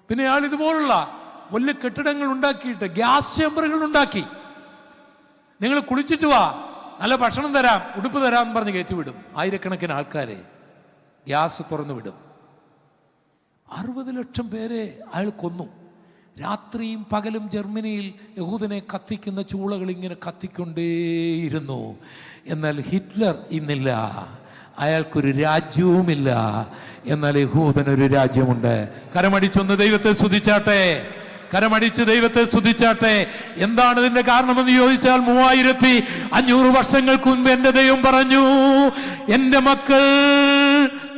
പിന്നെ അയാൾ ഇതുപോലുള്ള വലിയ കെട്ടിടങ്ങൾ ഉണ്ടാക്കിയിട്ട് ഗ്യാസ് ചേമ്പറുകൾ ഉണ്ടാക്കി. നിങ്ങൾ കുളിച്ചിട്ട് വാ, നല്ല ഭക്ഷണം തരാം, ഉടുപ്പ് തരാമെന്ന് പറഞ്ഞ് കയറ്റിവിടും. ആയിരക്കണക്കിന് ആൾക്കാരെ ഗ്യാസ് തുറന്നു വിടും. 60 ലക്ഷം പേരെ അയാൾ കൊന്നു. രാത്രിയും പകലും ജർമ്മനിയിൽ യഹൂദനെ കത്തിക്കുന്ന ചൂളകൾ ഇങ്ങനെ കത്തിക്കൊണ്ടേയിരുന്നു. എന്നാൽ ഹിറ്റ്ലർ ഇന്നില്ല, അയാൾക്കൊരു രാജ്യവുമില്ല. എന്നാൽ യഹൂദനൊരു രാജ്യമുണ്ട്. കരമടിച്ചൊന്ന് ദൈവത്തെ സ്തുതിച്ചാട്ടെ, കരമടിച്ച് ദൈവത്തെ സ്തുതിച്ചാട്ടെ. എന്താണ് ഇതിന്റെ കാരണമെന്ന് ചോദിച്ചാൽ, 3500 വർഷങ്ങൾക്ക് മുൻപ് എന്റെ ദൈവം പറഞ്ഞു, എന്റെ മക്കൾ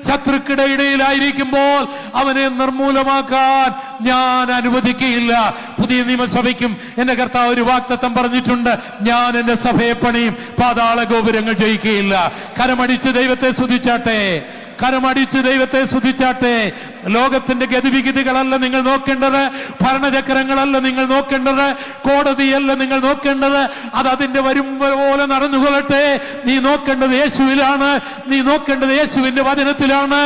ശത്രുക്കളുടെ ഇടയിലായിരിക്കുമ്പോൾ അവനെ നിർമൂലമാക്കാൻ ഞാൻ അനുവദിക്കുകയില്ല. പുതിയ നിയമസഭയ്ക്കും എന്റെ കർത്താവ് ഒരു വാഗ്ദത്തം പറഞ്ഞിട്ടുണ്ട്, ഞാൻ എന്റെ സഭയെ പണിയും, പാതാള ഗോപുരങ്ങൾ ജയിക്കുകയില്ല. കരമടിച്ച് ദൈവത്തെ സ്തുതിച്ചാട്ടെ, കരമടിച്ച് ദൈവത്തെ സ്തുതിച്ചാട്ടെ. ലോകത്തിന്റെ ഗതിവിഗതികളല്ല നിങ്ങൾ നോക്കേണ്ടത്, ഭരണചക്രങ്ങളല്ല നിങ്ങൾ നോക്കേണ്ടത്, കോടതിയല്ല നിങ്ങൾ നോക്കേണ്ടത്. അത് അതിന്റെ വരും പോലെ നടന്നുകൊള്ളട്ടെ. നീ നോക്കേണ്ടത് യേശുവിലാണ്, നീ നോക്കേണ്ടത് യേശുവിന്റെ വചനത്തിലാണ്.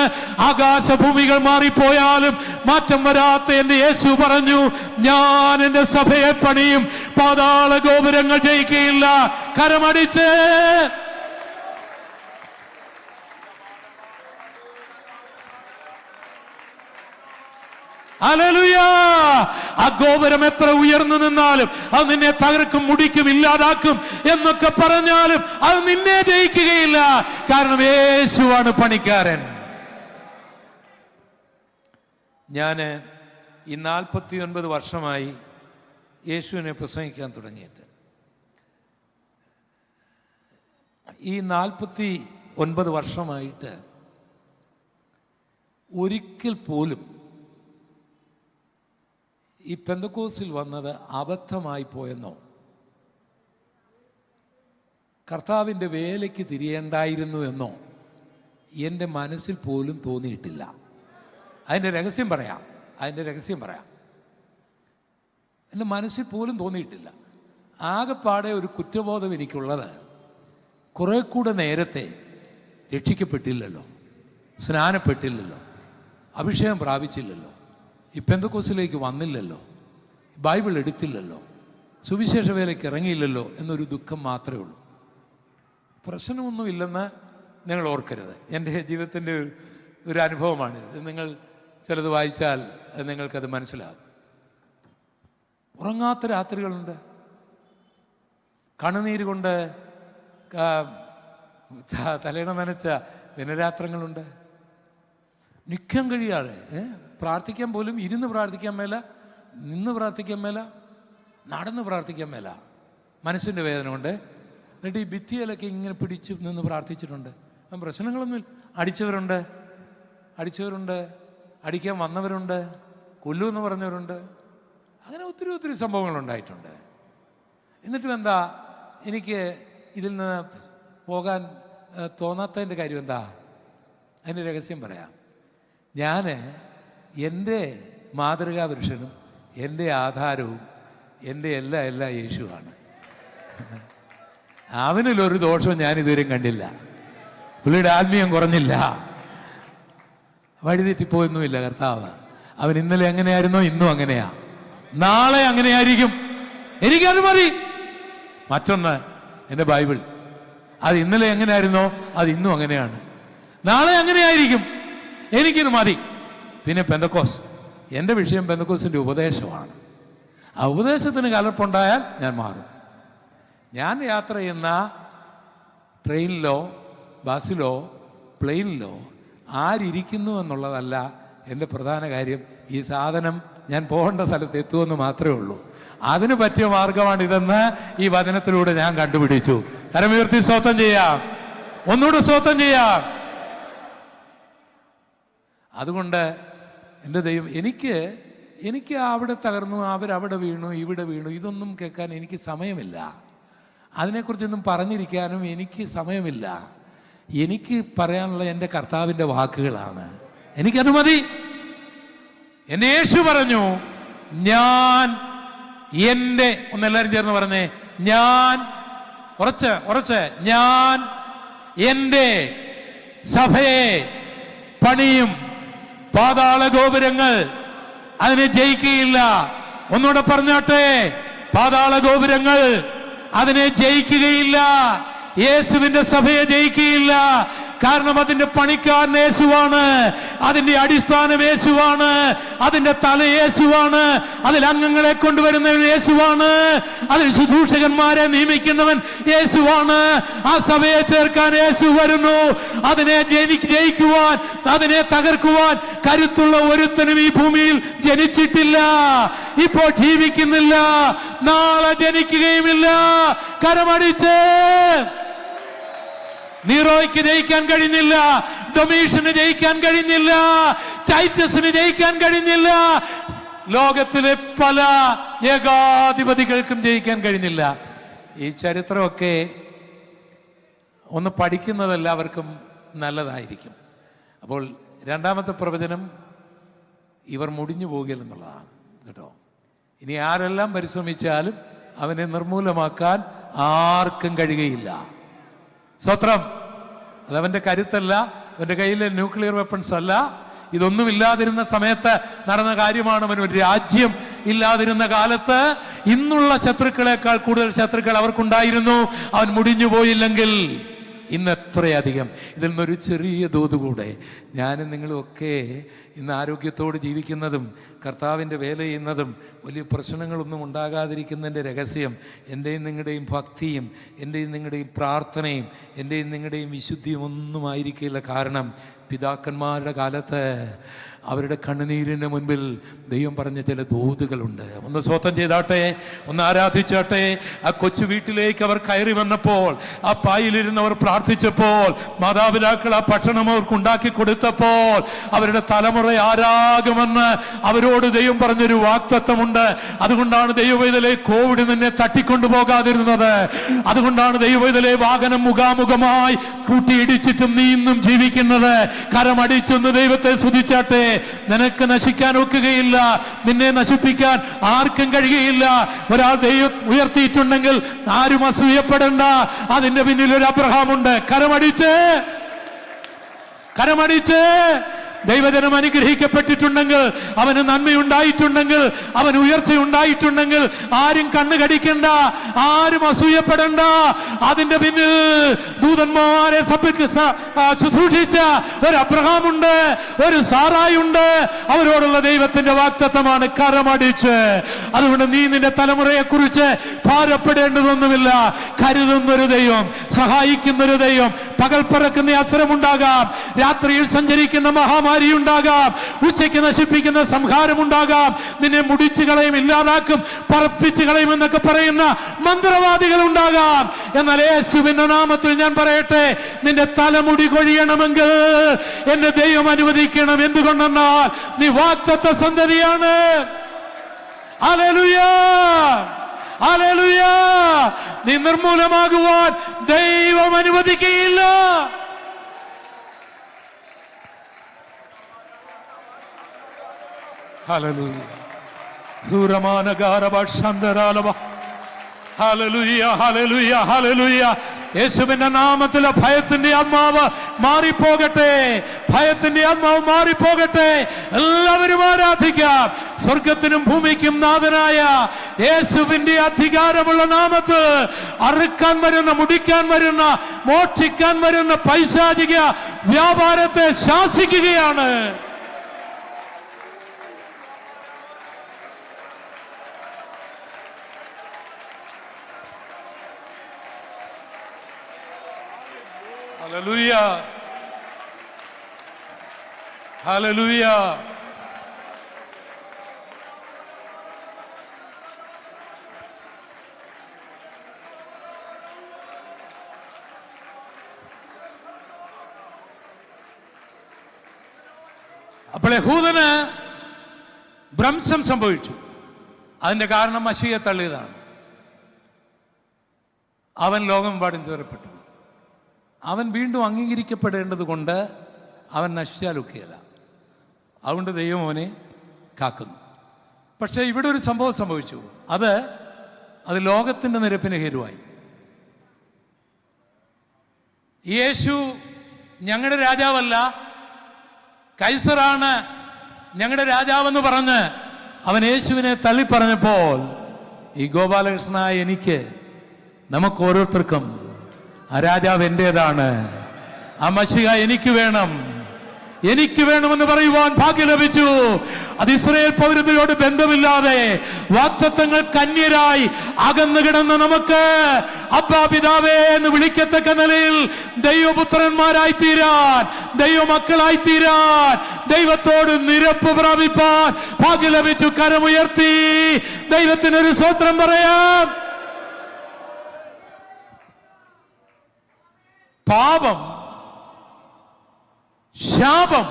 ആകാശഭൂമികൾ മാറിപ്പോയാലും മാറ്റം വരാത്ത എന്റെ യേശു പറഞ്ഞു, ഞാൻ എന്റെ സഭയെ പണിയും, പാതാള ഗോപുരങ്ങൾ ജയിക്കുകയില്ല. കരമടിച്ച് ഹല്ലേലൂയാ. ആ ഗോപുരം എത്ര ഉയർന്നു നിന്നാലും അത് നിന്നെ തകർക്കും, മുടിക്കും, ഇല്ലാതാക്കും എന്നൊക്കെ പറഞ്ഞാലും അത് നിന്നെ ജയിക്കുകയില്ല. കാരണം യേശുവാണ് പണിക്കാരൻ. ഞാൻ ഈ 49 വർഷമായി യേശുവിനെ പ്രസംഗിക്കാൻ തുടങ്ങിയിട്ട്. ഈ 49 വർഷമായിട്ട് ഒരിക്കൽ പോലും ഈ പെന്തക്കോസ്തിൽ വന്നത് അബദ്ധമായി പോയെന്നോ, കർത്താവിൻ്റെ വേലയ്ക്ക് തിരിയേണ്ടായിരുന്നു എന്നോ എൻ്റെ മനസ്സിൽ പോലും തോന്നിയിട്ടില്ല. അതിൻ്റെ രഹസ്യം പറയാം. എൻ്റെ മനസ്സിൽ പോലും തോന്നിയിട്ടില്ല. ആകെപ്പാടെ ഒരു കുറ്റബോധം എനിക്കുള്ളത്, കുറെ കൂടെ നേരത്തെ രക്ഷിക്കപ്പെട്ടില്ലല്ലോ, സ്നാനപ്പെട്ടില്ലല്ലോ, അഭിഷേകം പ്രാപിച്ചില്ലല്ലോ, ഈ പെന്തക്കോസ്തിലേക്ക് വന്നില്ലല്ലോ, ബൈബിൾ എടുത്തില്ലല്ലോ, സുവിശേഷ വേലയ്ക്ക് ഇറങ്ങിയില്ലല്ലോ എന്നൊരു ദുഃഖം മാത്രമേ ഉള്ളൂ. പ്രശ്നമൊന്നുമില്ലെന്ന് നിങ്ങൾ ഓർക്കരുത്. എൻ്റെ ജീവിതത്തിൻ്റെ ഒരു അനുഭവമാണ്. ഇത് നിങ്ങൾ ചിലത് വായിച്ചാൽ നിങ്ങൾക്കത് മനസ്സിലാകും. ഉറങ്ങാത്ത രാത്രികളുണ്ട്, കണ്ണുനീര് കൊണ്ട് തലേണ നനച്ച ദിനരാത്രങ്ങളുണ്ട്. നിൽക്കാൻ കഴിയാതെ പ്രാർത്ഥിക്കാൻ പോലും ഇരുന്ന് പ്രാർത്ഥിക്കാൻ മേല, നിന്ന് പ്രാർത്ഥിക്കാൻ മേല, നടന്ന് പ്രാർത്ഥിക്കാൻ മേല, മനസ്സിൻ്റെ വേദന കൊണ്ട്. എന്നിട്ട് ഈ ഭിത്തിയിലൊക്കെ ഇങ്ങനെ പിടിച്ച് നിന്ന് പ്രാർത്ഥിച്ചിട്ടുണ്ട്. പ്രശ്നങ്ങളൊന്നും, അടിച്ചവരുണ്ട്, അടിക്കാൻ വന്നവരുണ്ട്, കൊല്ലുമെന്ന് പറഞ്ഞവരുണ്ട്. അങ്ങനെ ഒത്തിരി സംഭവങ്ങളുണ്ടായിട്ടുണ്ട്. എന്നിട്ടും എന്താ എനിക്ക് ഇതിൽ നിന്ന് പോകാൻ തോന്നാത്തതിൻ്റെ കാര്യം എന്താ? അതിൻ്റെ രഹസ്യം പറയാം. ഞാൻ എൻ്റെ മാതൃകാ പുരുഷനും എൻ്റെ ആധാരവും എൻ്റെ എല്ലാ യേശുവാണ്. അവനിലൊരു ദോഷവും ഞാൻ ഇതുവരെയും കണ്ടില്ല. പുള്ളിയുടെ ആത്മീയം കുറഞ്ഞില്ല, വഴിതെറ്റിപ്പോയൊന്നുമില്ല കർത്താവ്. അവൻ ഇന്നലെ എങ്ങനെയായിരുന്നോ ഇന്നും അങ്ങനെയാ, നാളെ അങ്ങനെയായിരിക്കും. എനിക്കത് മതി. മറ്റൊന്ന് എൻ്റെ ബൈബിൾ, അത് ഇന്നലെ എങ്ങനെയായിരുന്നോ അത് ഇന്നും അങ്ങനെയാണ്, നാളെ അങ്ങനെയായിരിക്കും. എനിക്കിത് മതി. പിന്നെ പെന്തക്കോസ്, എൻ്റെ വിഷയം പെന്തക്കോസിൻ്റെ ഉപദേശമാണ്. ആ ഉപദേശത്തിന് കലർപ്പുണ്ടായാൽ ഞാൻ മാറും. ഞാൻ യാത്ര ചെയ്യുന്ന ട്രെയിനിലോ ബസ്സിലോ പ്ലെയിനിലോ ആരിയ്ക്കുന്നു എന്നുള്ളതല്ല എൻ്റെ പ്രധാന കാര്യം. ഈ സാധനം ഞാൻ പോകേണ്ട സ്ഥലത്ത് എത്തുമെന്ന് മാത്രമേ ഉള്ളൂ. അതിന് പറ്റിയ മാർഗമാണിതെന്ന് ഈ വചനത്തിലൂടെ ഞാൻ കണ്ടുപിടിച്ചു. കരമുയർത്തി സ്തോത്രം ചെയ്യാം, ഒന്നുകൂടെ സ്തോത്രം ചെയ്യാം. അതുകൊണ്ട് എൻ്റെ ദൈവം, എനിക്ക് അവിടെ തകർന്നു, അവരവിടെ വീണു, ഇവിടെ വീണു, ഇതൊന്നും കേൾക്കാൻ എനിക്ക് സമയമില്ല. അതിനെക്കുറിച്ചൊന്നും പറഞ്ഞിരിക്കാനും എനിക്ക് സമയമില്ല. എനിക്ക് പറയാനുള്ള എൻ്റെ കർത്താവിൻ്റെ വാക്കുകളാണ്. എനിക്കത് മതി. എന്നെ യേശു പറഞ്ഞു, ഞാൻ എൻ്റെ, ഒന്നെല്ലാവരും ചേർന്ന് പറഞ്ഞേ, ഞാൻ ഉറച്ച് ഞാൻ എൻ്റെ സഭയെ പണിയും, പാതാള ഗോപുരങ്ങൾ അതിനെ ജയിക്കുകയില്ല. ഒന്നുകൂടെ പറഞ്ഞാട്ടെ, പാതാള ഗോപുരങ്ങൾ അതിനെ ജയിക്കുകയില്ല. യേശുവിന്റെ സഭയെ ജയിക്കുകയില്ല. കാരണം അതിന്റെ പണിക്കാരൻ യേശുവാണ്, അതിന്റെ അടിസ്ഥാനം യേശുവാണ്, അതിന്റെ തല യേശുവാണ്, അതിൽ അംഗങ്ങളെ കൊണ്ടുവരുന്നവൻ യേശുവാണ്, അതിൽ ശുശ്രൂഷകന്മാരെ നിയമിക്കുന്നവൻ യേശുവാണ്. ആ സഭയെ ചേർക്കാൻ യേശു വരുന്നു. അതിനെ ജയിക്കുവാൻ, അതിനെ തകർക്കുവാൻ കരുത്തുള്ള ഒരുത്തനും ഈ ഭൂമിയിൽ ജനിച്ചിട്ടില്ല, ഇപ്പോൾ ജീവിക്കുന്നില്ല, നാളെ ജനിക്കുകയുമില്ല. കരമടിച്ച് നീറോയ്ക്ക് ജയിക്കാൻ കഴിഞ്ഞില്ല, ഡൊമീഷ്യന് ജയിക്കാൻ കഴിഞ്ഞില്ല, ടൈറ്റസിന് ജയിക്കാൻ കഴിഞ്ഞില്ല, ലോകത്തിലെ പല ഏകാധിപതികൾക്കും ജയിക്കാൻ കഴിഞ്ഞില്ല. ഈ ചരിത്രമൊക്കെ ഒന്ന് പഠിക്കുന്നത് എല്ലാവർക്കും നല്ലതായിരിക്കും. അപ്പോൾ രണ്ടാമത്തെ പ്രവചനം, ഇവർ മുടിഞ്ഞു പോകില്ലെന്നുള്ളതാണ് കേട്ടോ. ഇനി ആരെല്ലാം പരിശ്രമിച്ചാലും അവനെ നിർമൂലമാക്കാൻ ആർക്കും കഴിയുകയില്ല. സ്വത്രം, അതവന്റെ കരുത്തല്ല, അവന്റെ കയ്യിലെ ന്യൂക്ലിയർ വെപ്പൺസ് അല്ല. ഇതൊന്നും ഇല്ലാതിരുന്ന സമയത്ത് നടന്ന കാര്യമാണ്. അവൻ ഒരു രാജ്യം ഇല്ലാതിരുന്ന കാലത്ത് ഇന്നുള്ള ശത്രുക്കളെക്കാൾ കൂടുതൽ ശത്രുക്കൾ അവർക്കുണ്ടായിരുന്നു. അവൻ മുടിഞ്ഞു പോയില്ലെങ്കിൽ ഇന്ന് എത്രയധികം. ഇതിൽ നിന്നൊരു ചെറിയ തോത് കൂടെ ഞാനും നിങ്ങളും ഒക്കെ ഇന്ന് ആരോഗ്യത്തോട് ജീവിക്കുന്നതും കർത്താവിൻ്റെ വേല ചെയ്യുന്നതും വലിയ പ്രശ്നങ്ങളൊന്നും ഉണ്ടാകാതിരിക്കുന്നതിൻ്റെ രഹസ്യം എൻ്റെയും നിങ്ങളുടെയും ഭക്തിയും എൻ്റെയും നിങ്ങളുടെയും പ്രാർത്ഥനയും എൻ്റെയും നിങ്ങളുടെയും വിശുദ്ധിയും ഒന്നും ആയിരിക്കില്ല. കാരണം പിതാക്കന്മാരുടെ കാലത്ത് അവരുടെ കണ്ണുനീരിന് മുൻപിൽ ദൈവം പറഞ്ഞ ചില ദൂതുകളുണ്ട്. ഒന്ന് സ്വതം ചെയ്താട്ടെ, ഒന്ന് ആരാധിച്ചാട്ടെ. ആ കൊച്ചു വീട്ടിലേക്ക് അവർ കയറി വന്നപ്പോൾ, ആ പായിലിരുന്നവർ പ്രാർത്ഥിച്ചപ്പോൾ, മാതാപിതാക്കൾ ആ ഭക്ഷണം അവർക്ക് ഉണ്ടാക്കി കൊടുത്തപ്പോൾ, അവരുടെ തലമുറ ആരാകുമെന്ന് അവരോട് ദൈവം പറഞ്ഞൊരു വാക്തത്വമുണ്ട്. അതുകൊണ്ടാണ് ദൈവവേദലെ കോവിഡ് നിന്നെ തട്ടിക്കൊണ്ടുപോകാതിരുന്നത്. അതുകൊണ്ടാണ് ദൈവവേദലെ വാഹനം മുഖാമുഖമായി കൂട്ടിയിടിച്ചിട്ടും നീ ഇന്നും ജീവിക്കുന്നത്. കരമടിച്ചൊന്ന് ദൈവത്തെ സ്തുതിച്ചാട്ടെ. നിനക്ക് നശിക്കാൻ ഒക്കുകയില്ല, നിന്നെ നശിപ്പിക്കാൻ ആർക്കും കഴിയുകയില്ല. ഒരാൾ ദൈവം ഉയർത്തിയിട്ടുണ്ടെങ്കിൽ ആരും അസൂയപ്പെടണ്ട. അതിന്റെ പിന്നിൽ ഒരു അബ്രഹാമുണ്ട്. കരമടിച്ച് ദൈവജനം അനുഗ്രഹിക്കപ്പെട്ടിട്ടുണ്ടെങ്കിൽ, അവന് നന്മയുണ്ടായിട്ടുണ്ടെങ്കിൽ, അവന് ഉയർച്ചയുണ്ടായിട്ടുണ്ടെങ്കിൽ ആരും കണ്ണു കടിക്കണ്ട, ആരും അസൂയപ്പെടണ്ട. അതിന്റെ പിന്നിൽ ദൂതന്മാരെ ശുശ്രൂഷിച്ച ഒരു അബ്രഹാമുണ്ട്, ഒരു സാറായുണ്ട്. അവരോടുള്ള ദൈവത്തിന്റെ വാഗ്ദത്തമാണ് കരമടിച്ച്. അതുകൊണ്ട് നീ നിന്റെ തലമുറയെ കുറിച്ച് ഭാരപ്പെടേണ്ടതൊന്നുമില്ല. കരുതുന്നൊരു ദൈവം, സഹായിക്കുന്നൊരു ദൈവം. പകൽ പറക്കുന്ന അസുരമുണ്ടാകാം, രാത്രിയിൽ സഞ്ചരിക്കുന്ന മഹാമാരി ഉണ്ടാകാം, ഉച്ചയ്ക്ക് നശിപ്പിക്കുന്ന സംഹാരം ഉണ്ടാകാം, നിന്നെ മുടിച്ചു കളയും, ഇല്ലാതാക്കും, പറപ്പിച്ചു കളയും എന്നൊക്കെ പറയുന്ന മന്ത്രവാദികൾ ഉണ്ടാകാം. എന്നാൽ യേശുവിന്റെ നാമത്തിൽ ഞാൻ പറയട്ടെ, നിന്റെ തലമുടി കൊഴിയണമെങ്കിൽ എന്റെ ദൈവം അനുവദിക്കണം. എന്തുകൊണ്ടെന്നാൽ നീ വാഗ്ദത്ത സന്തതിയാണ്. Hallelujah, hallelujah. നീ നിർമൂലമാകുവാൻ ദൈവം അനുവദിക്കുകയില്ല. ഹല്ലേലൂയ. Hallelujah, hallelujah, hallelujah. യേശുവിന്റെ നാമത്തിലെ ഭയത്തിന്റെ ആത്മാവ് മാറിപ്പോകട്ടെ, ഭയത്തിന്റെ ആത്മാവ് മാറിപ്പോകട്ടെ. എല്ലാവരും ആരാധിക്കാം. സ്വർഗത്തിനും ഭൂമിക്കും നാഥനായ യേശുവിന്റെ അധികാരമുള്ള നാമത്തിൽ അറുക്കാൻ വരുന്ന, മുടിക്കാൻ വരുന്ന, മോക്ഷിക്കാൻ വരുന്ന പൈശാചിക വ്യാപാരത്തെ ശാസിക്കുകയാണ്. Hallelujah, hallelujah. അപ്പോൾ യഹൂദന് ഭ്രംശം സംഭവിച്ചു. അതിന്റെ കാരണം മശീഹയെ തള്ളിയതാണ്. അവൻ ലോകമെമ്പാടും ചേർപ്പെട്ടു. അവൻ വീണ്ടും അംഗീകരിക്കപ്പെടേണ്ടത് കൊണ്ട് അവൻ നശിച്ചാലൊക്കെയല്ല. അതുകൊണ്ട് ദൈവം അവനെ കാക്കുന്നു. പക്ഷെ ഇവിടെ ഒരു സംഭവം സംഭവിച്ചു. അത് ലോകത്തിന്റെ നിരപ്പിന് ഹേതുവായി. യേശു ഞങ്ങളുടെ രാജാവല്ല, കൈസറാണ് ഞങ്ങളുടെ രാജാവെന്ന് പറഞ്ഞ് അവൻ യേശുവിനെ തള്ളിപ്പറഞ്ഞപ്പോൾ ഈ ഗോപാലകൃഷ്ണനായ എനിക്ക്, നമുക്ക് ഓരോരുത്തർക്കും ആ രാജാവ് എന്റേതാണ്, ആ മശിഹ എനിക്ക് വേണം, എനിക്ക് വേണമെന്ന് പറയുവാൻ ഭാഗ്യം ലഭിച്ചു. അത് ഇസ്രായേൽ പൗരതയോട് ബന്ധമില്ലാതെ വാഗ്ദത്തങ്ങൾ കന്യരായി അകന്നു കിടന്ന നമുക്ക് അബ്ബാ പിതാവേ എന്ന് വിളിക്കത്തക്ക നിലയിൽ ദൈവപുത്രന്മാരായി തീരാൻ, ദൈവമക്കളായി തീരാൻ, ദൈവത്തോട് നിരപ്പ് പ്രാപിപ്പാൻ ഭാഗ്യം ലഭിച്ചു. കരമുയർത്തി ദൈവത്തിനൊരു സ്തോത്രം പറയാം. പാപം, ശാപം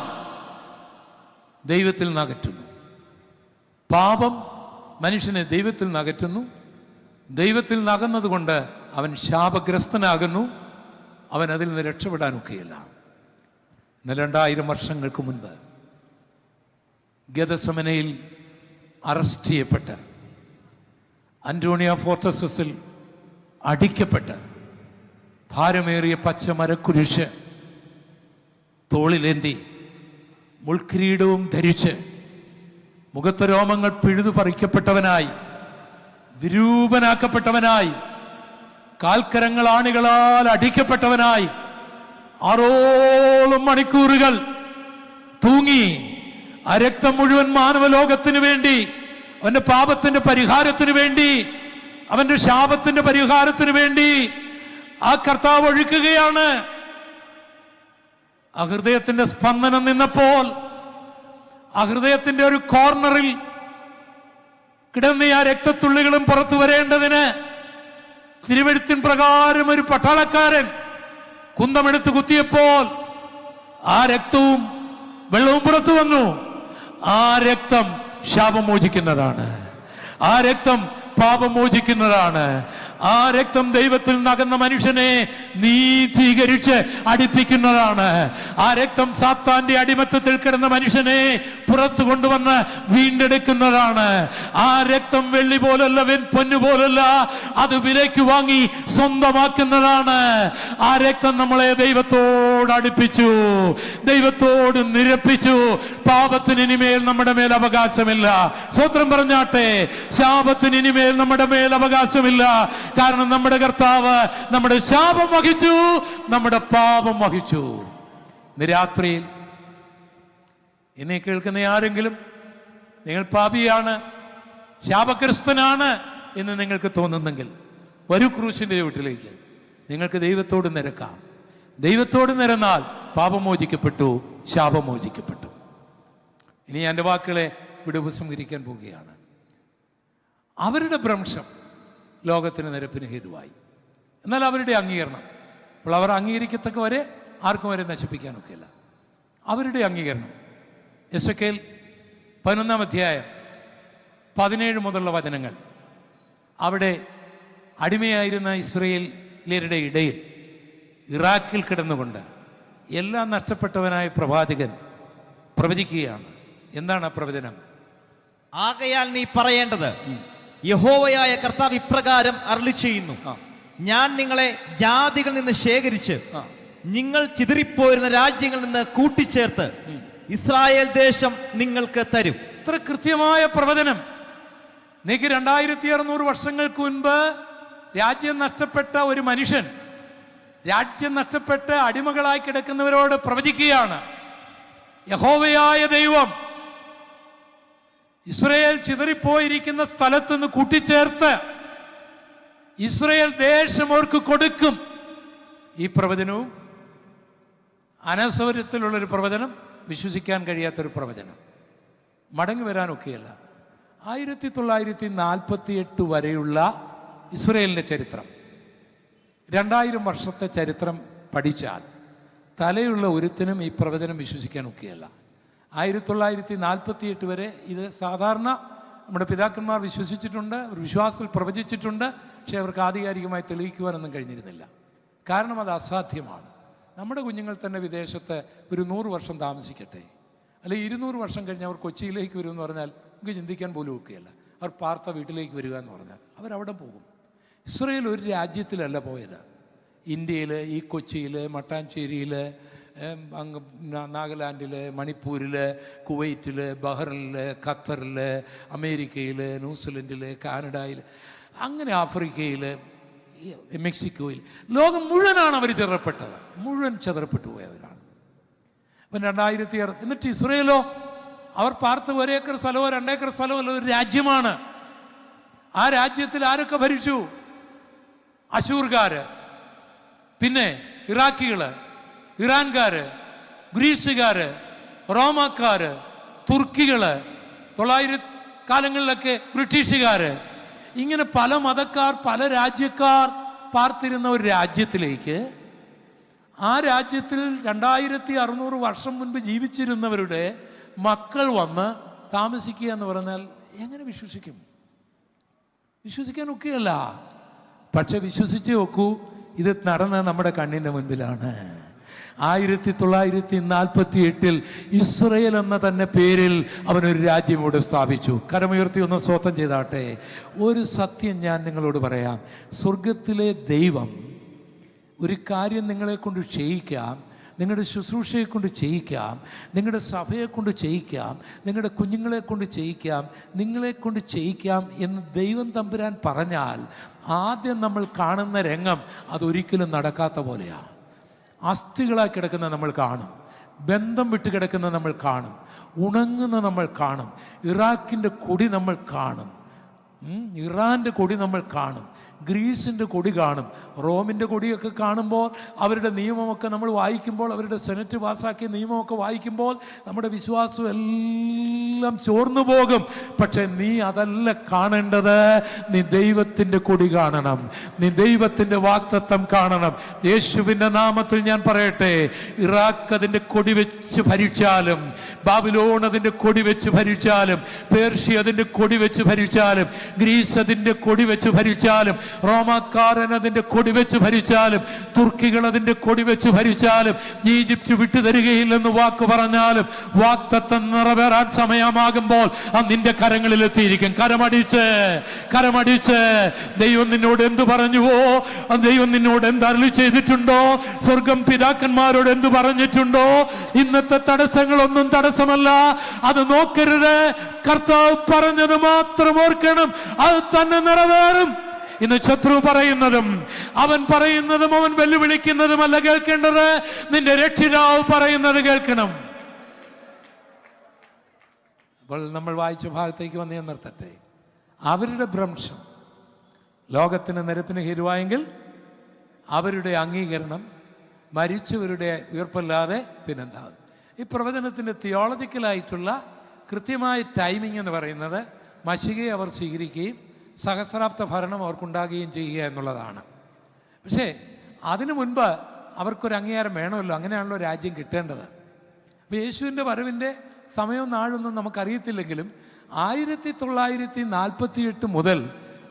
ദൈവത്തിൽ നിന്ന് അകറ്റുന്നു. പാപം മനുഷ്യനെ ദൈവത്തിൽ നിന്ന് അകറ്റുന്നു. ദൈവത്തിൽ നിന്ന് അകന്നത് കൊണ്ട് അവൻ ശാപഗ്രസ്തനാകുന്നു. അവൻ അതിൽ നിന്ന് രക്ഷപ്പെടാനൊക്കെയില്ല. എന്നാൽ 2000 വർഷങ്ങൾക്ക് മുൻപ് ഗെത്സമനയിൽ അറസ്റ്റ് ചെയ്യപ്പെട്ട് അന്റോണിയ ഫോർട്രസസിൽ അടിക്കപ്പെട്ട് ഭാരമേറിയ പച്ചമരക്കുരിശ് തോളിലേന്തി മുൾക്കിരീടവും ധരിച്ച് മുഖത്ത് രോമങ്ങൾ പിഴുതു പറിക്കപ്പെട്ടവനായി, വിരൂപനാക്കപ്പെട്ടവനായി, കാൽക്കരങ്ങൾ ആണികളാൽ അടിക്കപ്പെട്ടവനായി 6 മണിക്കൂറുകൾ തൂങ്ങി ആ രക്തം മുഴുവൻ മാനവലോകത്തിന് വേണ്ടി, അവന്റെ പാപത്തിന്റെ പരിഹാരത്തിന് വേണ്ടി, അവന്റെ ശാപത്തിന്റെ പരിഹാരത്തിന് വേണ്ടി ആ കർത്താവ് ഒഴുക്കുകയാണ്. ആ ഹൃദയത്തിന്റെ സ്പന്ദനം നിന്നപ്പോൾ ആ ഹൃദയത്തിന്റെ ഒരു കോർണറിൽ കിടന്ന ആ രക്തത്തുള്ളികളും പുറത്തു വരേണ്ടതിന് തിരുവെഴുത്തിൻ പ്രകാരം ഒരു പട്ടാളക്കാരൻ കുന്തമെടുത്ത് കുത്തിയപ്പോൾ ആ രക്തവും വെള്ളവും പുറത്തു വന്നു. ആ രക്തം ശാപം മോചിക്കുന്നതാണ്. ആ രക്തം പാപം മോചിക്കുന്നതാണ്. ആ രക്തം ദൈവത്തിൽ നകന്ന മനുഷ്യനെ നീതീകരിച്ച് അടിപ്പിക്കുന്നതാണ്. ആ രക്തം സാത്താന്റെ അടിമത്തത്തിൽ കിടന്ന മനുഷ്യനെ പുറത്തു കൊണ്ടുവന്ന് വീണ്ടെടുക്കുന്നതാണ്. ആ രക്തം വെള്ളി പോലല്ല, പൊന്നു പോലല്ല, അത് വിലയ്ക്ക് വാങ്ങി സ്വന്തമാക്കുന്നതാണ്. ആ രക്തം നമ്മളെ ദൈവത്തോട് അടുപ്പിച്ചു, ദൈവത്തോട് നിരപ്പിച്ചു. പാപത്തിന് ഇനിമേൽ നമ്മുടെ മേൽ അവകാശമില്ല. സ്വത്രം പറഞ്ഞാട്ടെ, ശാപത്തിന് ഇനിമേൽ നമ്മുടെ മേൽ അവകാശമില്ല. കാരണം നമ്മുടെ കർത്താവ് നമ്മുടെ ശാപം വഹിച്ചു, നമ്മുടെ പാപം വഹിച്ചു. ഇന്ന് രാത്രിയിൽ എന്നെ കേൾക്കുന്ന ആരെങ്കിലും നിങ്ങൾ പാപിയാണ്, ശാപഗ്രസ്തനാണ് എന്ന് നിങ്ങൾക്ക് തോന്നുന്നെങ്കിൽ വരൂ ക്രൂശിന്റെ വീട്ടിലേക്ക്. നിങ്ങൾക്ക് ദൈവത്തോട് നിരക്കാം. ദൈവത്തോട് നിരന്നാൽ പാപം മോചിക്കപ്പെട്ടു, ശാപം മോചിക്കപ്പെട്ടു. ഇനി എൻ്റെ വാക്കുകളെ ഇവിടെ ഉപസംഹരിക്കാൻ പോവുകയാണ്. അവരുടെ ഭ്രംശം ലോകത്തിന് നിരപ്പിന് ഹേതുവായി. എന്നാൽ അവരുടെ അംഗീകരണം, അപ്പോൾ അവർ അംഗീകരിക്കത്തക്ക വരെ ആർക്കും വരെ നശിപ്പിക്കാനൊക്കെയില്ല. അവരുടെ അംഗീകരണം എസെക്കേൽ 11-ാം അധ്യായം 17 മുതലുള്ള വചനങ്ങൾ. അവിടെ അടിമയായിരുന്ന ഇസ്രായേലിയരുടെ ഇടയിൽ ഇറാഖിൽ കിടന്നുകൊണ്ട് എല്ലാം നഷ്ടപ്പെട്ടവനായ പ്രവാചകൻ പ്രവചിക്കുകയാണ്. എന്താണ് ആ പ്രവചനം? ആകയാൽ നീ പറയേണ്ടത്, യഹോവയായ കർത്താവ് ഇപ്രകാരം അരുളി ചെയ്യുന്നു, ഞാൻ നിങ്ങളെ ജാതികളിൽ നിന്ന് ശേഖരിച്ച് നിങ്ങൾ ചിതറിപ്പോയിരുന്ന രാജ്യങ്ങളിൽ നിന്ന് കൂട്ടിച്ചേർത്ത് ഇസ്രായേൽ ദേശം നിങ്ങൾക്ക് തരും. ഇത്ര കൃത്യമായ പ്രവചനം. നീക്ക് 2600 വർഷങ്ങൾക്ക് മുൻപ് രാജ്യം നഷ്ടപ്പെട്ട ഒരു മനുഷ്യൻ രാജ്യം നഷ്ടപ്പെട്ട് അടിമകളായി കിടക്കുന്നവരോട് പ്രവചിക്കുകയാണ്. യഹോവയായ ദൈവം ഇസ്രായേൽ ചിതറിപ്പോയിരിക്കുന്ന സ്ഥലത്തുനിന്ന് കൂട്ടിച്ചേർത്ത് ഇസ്രായേൽ ദേശം അവർക്ക് കൊടുക്കും. ഈ പ്രവചനവും അനസൗര്യത്തിലുള്ളൊരു പ്രവചനം, വിശ്വസിക്കാൻ കഴിയാത്തൊരു പ്രവചനം. മടങ്ങി വരാനൊക്കെയല്ല. 1948 വരെയുള്ള ഇസ്രായേലിൻ്റെ ചരിത്രം, 2000 വർഷത്തെ ചരിത്രം പഠിച്ചാൽ തലയുള്ള ഒരുത്തിനും ഈ പ്രവചനം വിശ്വസിക്കാൻ ഒക്കെയല്ല. 1948 വരെ ഇത് സാധാരണ നമ്മുടെ പിതാക്കന്മാർ വിശ്വസിച്ചിട്ടുണ്ട്, വിശ്വാസത്തിൽ പ്രവചിച്ചിട്ടുണ്ട്. പക്ഷെ അവർക്ക് ആധികാരികമായി തെളിയിക്കുവാനൊന്നും കഴിഞ്ഞിരുന്നില്ല. കാരണം അത് അസാധ്യമാണ്. നമ്മുടെ കുഞ്ഞുങ്ങൾ തന്നെ വിദേശത്ത് ഒരു 100 വർഷം താമസിക്കട്ടെ, അല്ലെങ്കിൽ 200 വർഷം കഴിഞ്ഞ് അവർ കൊച്ചിയിലേക്ക് വരുമെന്ന് പറഞ്ഞാൽ നമുക്ക് ചിന്തിക്കാൻ പോലും ഒക്കെയല്ല. അവർ പാർത്ത വീട്ടിലേക്ക് വരിക എന്ന് പറഞ്ഞാൽ അവരവിടെ പോകും. ഇസ്രായേൽ ഒരു രാജ്യത്തിലല്ല പോയത്. ഇന്ത്യയിൽ, ഈ കൊച്ചിയിൽ, മട്ടാഞ്ചേരിയിൽ, അങ്ങ് നാഗാലാൻഡിൽ, മണിപ്പൂരിൽ, കുവൈറ്റിൽ, ബഹ്റിനിൽ, ഖത്തറിൽ, അമേരിക്കയിൽ, ന്യൂസിലൻഡിൽ, കാനഡയിൽ, അങ്ങനെ ആഫ്രിക്കയിൽ, മെക്സിക്കോയിൽ, ലോകം മുഴുവനാണ് അവർ ചിതറപ്പെട്ടത്. മുഴുവൻ ചിതറപ്പെട്ടു പോയവരാണ്. അപ്പം 2006. എന്നിട്ട് ഇസ്രായേലോ, അവർ പാർത്ത 1 ഏക്കർ സ്ഥലമോ 2 ഏക്കർ സ്ഥലമോ ഒരു രാജ്യമാണ്. ആ രാജ്യത്തിൽ ആരൊക്കെ ഭരിച്ചു? അശൂർകാര്, പിന്നെ ഇറാഖികള്, ഇറാൻകാര്, ഗ്രീസുകാര്, റോമാക്കാര്, തുർക്കികള്, 900 കാലങ്ങളിലൊക്കെ ബ്രിട്ടീഷുകാര്, ഇങ്ങനെ പല മതക്കാർ, പല രാജ്യക്കാർ പാർത്തിരുന്ന ഒരു രാജ്യത്തിലേക്ക്, ആ രാജ്യത്തിൽ 2600 വർഷം മുൻപ് ജീവിച്ചിരുന്നവരുടെ മക്കൾ വന്ന് താമസിക്കുക എന്ന് പറഞ്ഞാൽ എങ്ങനെ വിശ്വസിക്കും? വിശ്വസിക്കാനൊക്കെയല്ല. പക്ഷെ വിശ്വസിച്ചേ ഒക്കൂ, ഇത് നടന്ന നമ്മുടെ കണ്ണിൻ്റെ മുൻപിലാണ്. 1948 ഇസ്രായേൽ എന്ന തന്നെ പേരിൽ അവനൊരു രാജ്യം ഇവിടെ സ്ഥാപിച്ചു. കരമുയർത്തി ഒന്ന് സ്തോത്രം ചെയ്താട്ടെ. ഒരു സത്യം ഞാൻ നിങ്ങളോട് പറയാം. സ്വർഗത്തിലെ ദൈവം ഒരു കാര്യം നിങ്ങളെ കൊണ്ട് ചെയ്യിക്കാം, നിങ്ങളുടെ ശുശ്രൂഷയെ കൊണ്ട് ചെയ്യിക്കാം, നിങ്ങളുടെ സഭയെ കൊണ്ട് ചെയ്യിക്കാം, നിങ്ങളുടെ കുഞ്ഞുങ്ങളെ കൊണ്ട് ചെയ്യിക്കാം, നിങ്ങളെ കൊണ്ട് ചെയ്യിക്കാം എന്ന് ദൈവം തമ്പുരാൻ പറഞ്ഞാൽ ആദ്യം നമ്മൾ കാണുന്ന രംഗം അതൊരിക്കലും നടക്കാത്ത പോലെയാണ്. അസ്ഥികളായി കിടക്കുന്ന നമ്മൾ കാണും, ബന്ധം വിട്ട് കിടക്കുന്ന നമ്മൾ കാണും, ഉണങ്ങുന്ന നമ്മൾ കാണും, ഇറാഖിൻ്റെ കൊടി നമ്മൾ കാണും, ഇറാൻ്റെ കൊടി നമ്മൾ കാണും, ഗ്രീസിൻ്റെ കൊടി കാണും, റോമിൻ്റെ കൊടിയൊക്കെ കാണുമ്പോൾ, അവരുടെ നിയമമൊക്കെ നമ്മൾ വായിക്കുമ്പോൾ, അവരുടെ സെനറ്റ് പാസ്സാക്കിയ നിയമമൊക്കെ വായിക്കുമ്പോൾ നമ്മുടെ വിശ്വാസം എല്ലാം എല്ലാം ചോർന്നു പോകും. പക്ഷെ നീ അതല്ല കാണേണ്ടത്. നീ ദൈവത്തിന്റെ കൊടി കാണണം. നീ ദൈവത്തിന്റെ വാഗ്ദത്തം കാണണം. യേശുവിന്റെ നാമത്തിൽ ഞാൻ പറയട്ടെ, ഇറാഖ് അതിന്റെ കൊടി വെച്ച് ഭരിച്ചാലും, ബാബിലോൺ അതിന്റെ കൊടി വെച്ച് ഭരിച്ചാലും, പേർഷ്യ അതിന്റെ കൊടി വെച്ച് ഭരിച്ചാലും, ഗ്രീസ് അതിന്റെ കൊടി വെച്ച് ഭരിച്ചാലും, റോമാക്കാരൻ അതിന്റെ കൊടി വെച്ച് ഭരിച്ചാലും, തുർക്കികൾ അതിന്റെ കൊടി വെച്ച് ഭരിച്ചാലും, ഈജിപ്റ്റ് വിട്ടുതരികയില്ലെന്ന് വാക്ക് പറഞ്ഞാലും, വാഗ്ദത്തം നിറവേറാൻ സമയമാകുമ്പോൾ അത് നിന്റെ കരങ്ങളിൽ എത്തിയിരിക്കും. കരമടിച്ച് ദൈവം നിന്നോട് എന്ത് പറഞ്ഞുവോ, ദൈവം നിന്നോട് എന്ത് അരുളി ചെയ്തിട്ടുണ്ടോ, സ്വർഗം പിതാക്കന്മാരോട് എന്ത് പറഞ്ഞിട്ടുണ്ടോ, ഇന്നത്തെ തടസ്സങ്ങളൊന്നും തടസ്സമല്ല. അത് നോക്കരുത്. കർത്താവ് പറഞ്ഞത് മാത്രം ഓർക്കണം. അത് തന്നെ നിറവേറും. ഇന്ന് ശത്രു പറയുന്നതും അവൻ പറയുന്നതും അവൻ വെല്ലുവിളിക്കുന്നതുമല്ല കേൾക്കേണ്ടത്. നിന്റെ രക്ഷിതാവ് പറയുന്നത് കേൾക്കണം. അപ്പോൾ നമ്മൾ വായിച്ച ഭാഗത്തേക്ക് വന്ന് ഞാൻ നിർത്തട്ടെ. അവരുടെ ഭ്രംശം ലോകത്തിന് നിരപ്പിന് ഹേതുവായെങ്കിൽ അവരുടെ അംഗീകരണം മരിച്ചവരുടെ ഉയർപ്പല്ലാതെ പിന്നെന്താ? ഈ പ്രവചനത്തിൻ്റെ തിയോളജിക്കലായിട്ടുള്ള കൃത്യമായ ടൈമിംഗ് എന്ന് പറയുന്നത് മശികയെ അവർ സ്വീകരിക്കുകയും സഹസ്രാബ്ദ ഭരണം അവർക്കുണ്ടാകുകയും ചെയ്യുക എന്നുള്ളതാണ്. പക്ഷേ അതിനു മുൻപ് അവർക്കൊരു അംഗീകാരം വേണമല്ലോ. അങ്ങനെയാണല്ലോ രാജ്യം കിട്ടേണ്ടത്. അപ്പോൾ യേശുവിൻ്റെ വരവിൻ്റെ സമയവും നാളൊന്നും നമുക്കറിയത്തില്ലെങ്കിലും 1948 മുതൽ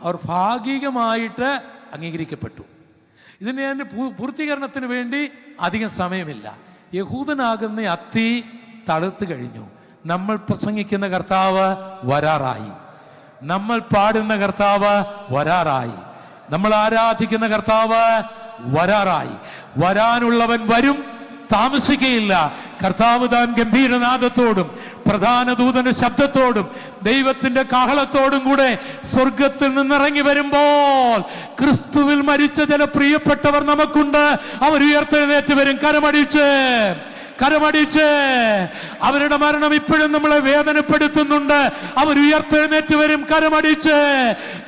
അവർ ഭാഗികമായിട്ട് അംഗീകരിക്കപ്പെട്ടു. ഇതിൻ്റെ അതിൻ്റെ പൂർത്തീകരണത്തിന് വേണ്ടി അധികം സമയമില്ല. യഹൂദനാകുന്ന അത്തി തളുത്ത് കഴിഞ്ഞു. നമ്മൾ പ്രസംഗിക്കുന്ന കർത്താവ് വരാറായി. നമ്മൾ പാടുന്ന കർത്താവ് വരാറായി. നമ്മൾ ആരാധിക്കുന്ന കർത്താവ് വരാറായി. വരാനുള്ളവൻ വരും, താമസിക്കുകയില്ല. കർത്താവ് താൻ ഗംഭീരനാദത്തോടും പ്രധാന ദൂതന്റെ ശബ്ദത്തോടും ദൈവത്തിന്റെ കാഹളത്തോടും കൂടെ സ്വർഗത്തിൽ നിന്നിറങ്ങി വരുമ്പോൾ ക്രിസ്തുവിൽ മരിച്ച ചില പ്രിയപ്പെട്ടവർ നമുക്കുണ്ട്. അവർ ഉയർത്തെഴുന്നേറ്റ് വരും. കരമടിച്ച് അവരുടെ മരണം ഇപ്പോഴും നമ്മളെ വേദനപ്പെടുത്തുന്നുണ്ട്. അവർ ഉയർത്തെഴുന്നേറ്റ് വരും. കരമടിച്ച്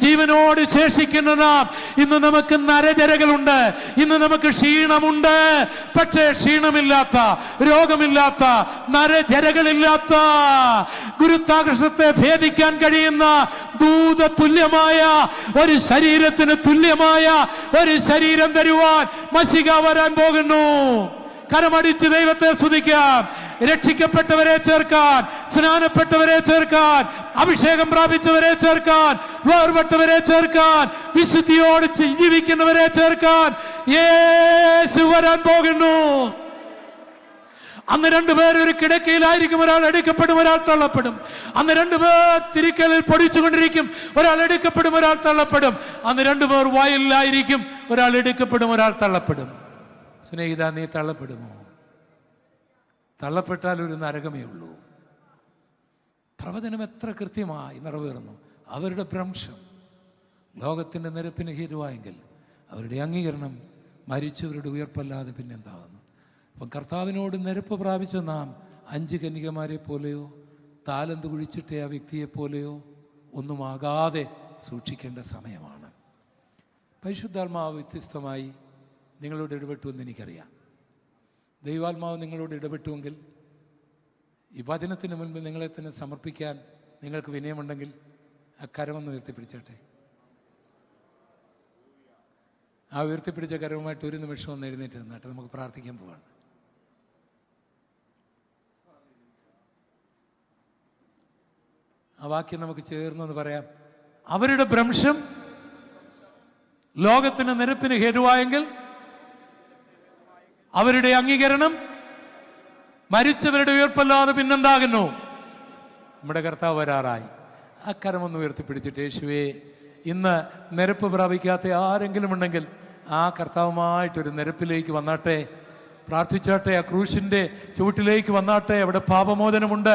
ജീവനോട് ശേഷിക്കുന്ന നാം, ഇന്ന് നമുക്ക് നരജരകളുണ്ട്, ഇന്ന് നമുക്ക് ക്ഷീണമുണ്ട്. പക്ഷേ ക്ഷീണമില്ലാത്ത, രോഗമില്ലാത്ത, നരജരകളില്ലാത്ത, ഗുരുത്വാകർഷണത്തെ ഭേദിക്കാൻ കഴിയുന്ന ദൂത തുല്യമായ ഒരു ശരീരത്തിന് തുല്യമായ ഒരു ശരീരം തരുവാൻ മശിക വരാൻ പോകുന്നു. കരമടിച്ച് ദൈവത്തെ സ്തുതിക്കാം. രക്ഷിക്കപ്പെട്ടവരെ ചേർക്കാൻ, സ്നാനപ്പെട്ടവരെ ചേർക്കാൻ, അഭിഷേകം പ്രാപിച്ചവരെ ചേർക്കാൻ, വേർപെട്ടവരെ ചേർക്കാൻ, വിശുദ്ധിയോട് ജീവിക്കുന്നവരെ ചേർക്കാൻ യേശു വരാൻ പോകുന്നു. അന്ന് രണ്ടുപേർ ഒരു കിടക്കയിലായിരിക്കും. ഒരാൾ എടുക്കപ്പെടും, ഒരാൾ തള്ളപ്പെടും. അന്ന് രണ്ടുപേർ തിരിക്കലിൽ പൊടിച്ചുകൊണ്ടിരിക്കും. ഒരാൾ എടുക്കപ്പെടും, ഒരാൾ തള്ളപ്പെടും. അന്ന് രണ്ടുപേർ വായിലായിരിക്കും. ഒരാൾ എടുക്കപ്പെടും, ഒരാൾ തള്ളപ്പെടും. സ്നേഹിത, നീ തള്ളപ്പെടുമോ? തള്ളപ്പെട്ടാൽ ഒരു നരകമേ ഉള്ളൂ. പ്രവചനം എത്ര കൃത്യമായി നിറവേറുന്നു. അവരുടെ ഭ്രംശം ലോകത്തിൻ്റെ നിരപ്പിന് ഹേതുവായെങ്കിൽ അവരുടെ അംഗീകരണം മരിച്ചവരുടെ ഉയർപ്പല്ലാതെ പിന്നെന്താകുന്നു? അപ്പം കർത്താവിനോട് നിരപ്പ് പ്രാപിച്ച നാം 5 കന്യകമാരെ പോലെയോ താലന്ത് കുഴിച്ചിട്ട ആ വ്യക്തിയെ പോലെയോ ഒന്നുമാകാതെ സൂക്ഷിക്കേണ്ട സമയമാണ്. പരിശുദ്ധാത്മാവ് വ്യത്യസ്തമായി നിങ്ങളോട് ഇടപെട്ടുവെന്ന് എനിക്കറിയാം. ദൈവാത്മാവ് നിങ്ങളോട് ഇടപെട്ടുവെങ്കിൽ ഈ വചനത്തിന് മുൻപിൽ നിങ്ങളെ തന്നെ സമർപ്പിക്കാൻ നിങ്ങൾക്ക് വിനയമുണ്ടെങ്കിൽ ആ കരമൊന്ന് ഉയർത്തിപ്പിടിച്ചോട്ടെ. ആ ഉയർത്തിപ്പിടിച്ച കരവുമായിട്ട് ഒരു നിമിഷം ഒന്ന് എഴുന്നേറ്റ് നിന്നിട്ട് നമുക്ക് പ്രാർത്ഥിക്കാൻ പോവാണ്. ആ വാക്യം നമുക്ക് ചേർന്നെന്ന് പറയാം. അവരുടെ ഭ്രംശം ലോകത്തിന് നിരപ്പിന് ഹേതുവായെങ്കിൽ അവരുടെ അംഗീകരണം മരിച്ചവരുടെ ഉയർപ്പല്ലാതെ പിന്നെന്താകുന്നു? നമ്മുടെ കർത്താവ് വരാറായി. ആ കരമൊന്ന് ഉയർത്തിപ്പിടിച്ചിട്ട്, യേശുവേ, ഇന്ന് നിരപ്പ് പ്രാപിക്കാത്ത ആരെങ്കിലും ഉണ്ടെങ്കിൽ ആ കർത്താവുമായിട്ടൊരു നിരപ്പിലേക്ക് വന്നാട്ടെ, പ്രാർത്ഥിച്ചാട്ടെ. ആ ക്രൂശിൻ്റെ ചുവട്ടിലേക്ക് വന്നാട്ടെ. അവിടെ പാപമോചനമുണ്ട്,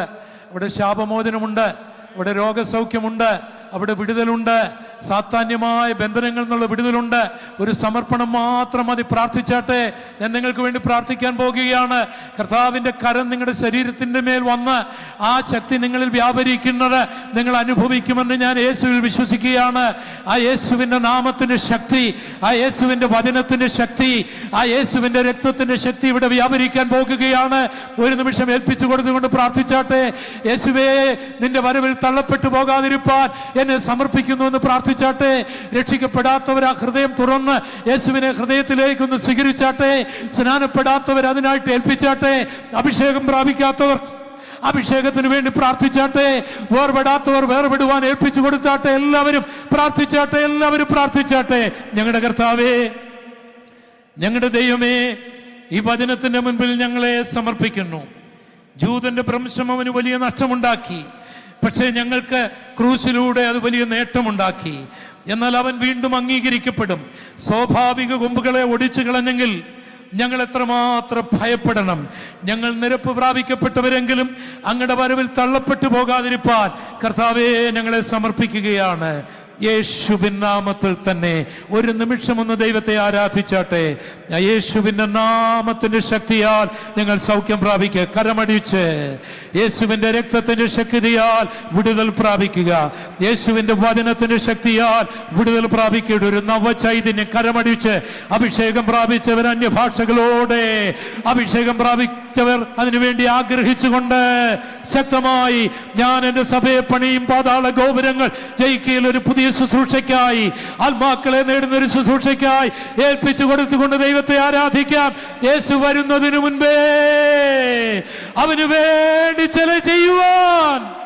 അവിടെ ശാപമോചനമുണ്ട്, അവിടെ രോഗസൗഖ്യമുണ്ട്, അവിടെ വിടുതലുണ്ട്. സാത്താന്യമായ ബന്ധനങ്ങളിൽ നിന്നുള്ള വിടുതലുണ്ട്. ഒരു സമർപ്പണം മാത്രം മതി. പ്രാർത്ഥിച്ചാട്ടെ. ഞാൻ നിങ്ങൾക്ക് വേണ്ടി പ്രാർത്ഥിക്കാൻ പോകുകയാണ്. കർത്താവിന്റെ കരം നിങ്ങളുടെ ശരീരത്തിന്റെ മേൽ വന്ന് ആ ശക്തി നിങ്ങളിൽ വ്യാപരിക്കുന്നത് നിങ്ങൾ അനുഭവിക്കുമെന്ന് ഞാൻ യേശുവിൽ വിശ്വസിക്കുകയാണ്. ആ യേശുവിന്റെ നാമത്തിന്റെ ശക്തി, ആ യേശുവിന്റെ വചനത്തിന്റെ ശക്തി, ആ യേശുവിന്റെ രക്തത്തിന്റെ ശക്തി ഇവിടെ വ്യാപരിക്കാൻ പോകുകയാണ്. ഒരു നിമിഷം ഏൽപ്പിച്ചു കൊടുത്തുകൊണ്ട് പ്രാർത്ഥിച്ചാട്ടെ. യേശുവേ, നിന്റെ വരവിൽ തള്ളപ്പെട്ടു പോകാതിരിപ്പാൻ എന്നെ സമർപ്പിക്കുന്നു എന്ന് പ്രാർത്ഥിച്ചാട്ടെ. രക്ഷിക്കപ്പെടാത്തവർ ആ ഹൃദയം തുറന്ന് യേശുവിനെ ഹൃദയത്തിലേക്കൊന്ന് സ്വീകരിച്ചാട്ടെ. സ്നാനപ്പെടാത്തവർ അതിനായിട്ട് ഏൽപ്പിച്ചാട്ടെ. അഭിഷേകം പ്രാപിക്കാത്തവർ അഭിഷേകത്തിന് വേണ്ടി പ്രാർത്ഥിച്ചാട്ടെ. വേർപെടാത്തവർ വേർപെടുവാൻ ഏൽപ്പിച്ചു കൊടുത്താട്ടെ. എല്ലാവരും പ്രാർത്ഥിച്ചാട്ടെ, എല്ലാവരും പ്രാർത്ഥിച്ചാട്ടെ. ഞങ്ങളുടെ കർത്താവേ, ഞങ്ങളുടെ ദൈവമേ, ഈ വചനത്തിന്റെ മുൻപിൽ ഞങ്ങളെ സമർപ്പിക്കുന്നു. ജൂതന്റെ ഭ്രംശം അവന് വലിയ നഷ്ടമുണ്ടാക്കി. പക്ഷേ ഞങ്ങൾക്ക് ക്രൂശിലൂടെ അത് വലിയ നേട്ടമുണ്ടാക്കി. എന്നാൽ അവൻ വീണ്ടും അംഗീകരിക്കപ്പെടും. സ്വാഭാവിക കൊമ്പുകളെ ഒടിച്ചു കളഞ്ഞെങ്കിൽ ഞങ്ങൾ എത്രമാത്രം ഭയപ്പെടണം. ഞങ്ങൾ നിരപ്പ് പ്രാപിക്കപ്പെട്ടവരെങ്കിലും അങ്ങയുടെ വരവിൽ തള്ളപ്പെട്ടു പോകാതിരിപ്പാൻ കർത്താവേ ഞങ്ങളെ സമർപ്പിക്കുകയാണ്. യേശുവിൻ നാമത്തിൽ തന്നെ ഒരു നിമിഷം ഒന്ന് ദൈവത്തെ ആരാധിച്ചാട്ടെ. യേശുവിന്റെ നാമത്തിന്റെ ശക്തിയാൽ നിങ്ങൾ സൗഖ്യം പ്രാപിക്കുക. കരമടിച്ച് യേശുവിന്റെ രക്തത്തിന്റെ ശക്തിയാൽ വിടുതൽ പ്രാപിക്കുക. യേശുവിന്റെ വചനത്തിന്റെ ശക്തിയാൽ വിടുതൽ പ്രാപിക്കുക. ഒരു നവചൈതന്യം. കരമടിച്ച് അഭിഷേകം പ്രാപിച്ചവർ അന്യഭാഷകളോടെ, അഭിഷേകം പ്രാപിച്ചവർ അതിനുവേണ്ടി ആഗ്രഹിച്ചുകൊണ്ട് ശക്തമായി ഞാൻ എന്റെ സഭയെ പണിയും, പാതാള ഗോപുരങ്ങൾ ജയിക്കയിൽ ഒരു പുതിയ ശുശ്രൂഷയ്ക്കായി, ആത്മാക്കളെ നേടുന്ന ഒരു ശുശ്രൂഷയ്ക്കായി ഏൽപ്പിച്ചു കൊടുത്തുകൊണ്ട് ദൈവത്തെ ആരാധിക്കാം. യേശു വരുന്നതിനു മുൻപേ അവന് വേണ്ടി ചില ചെയ്യുവാൻ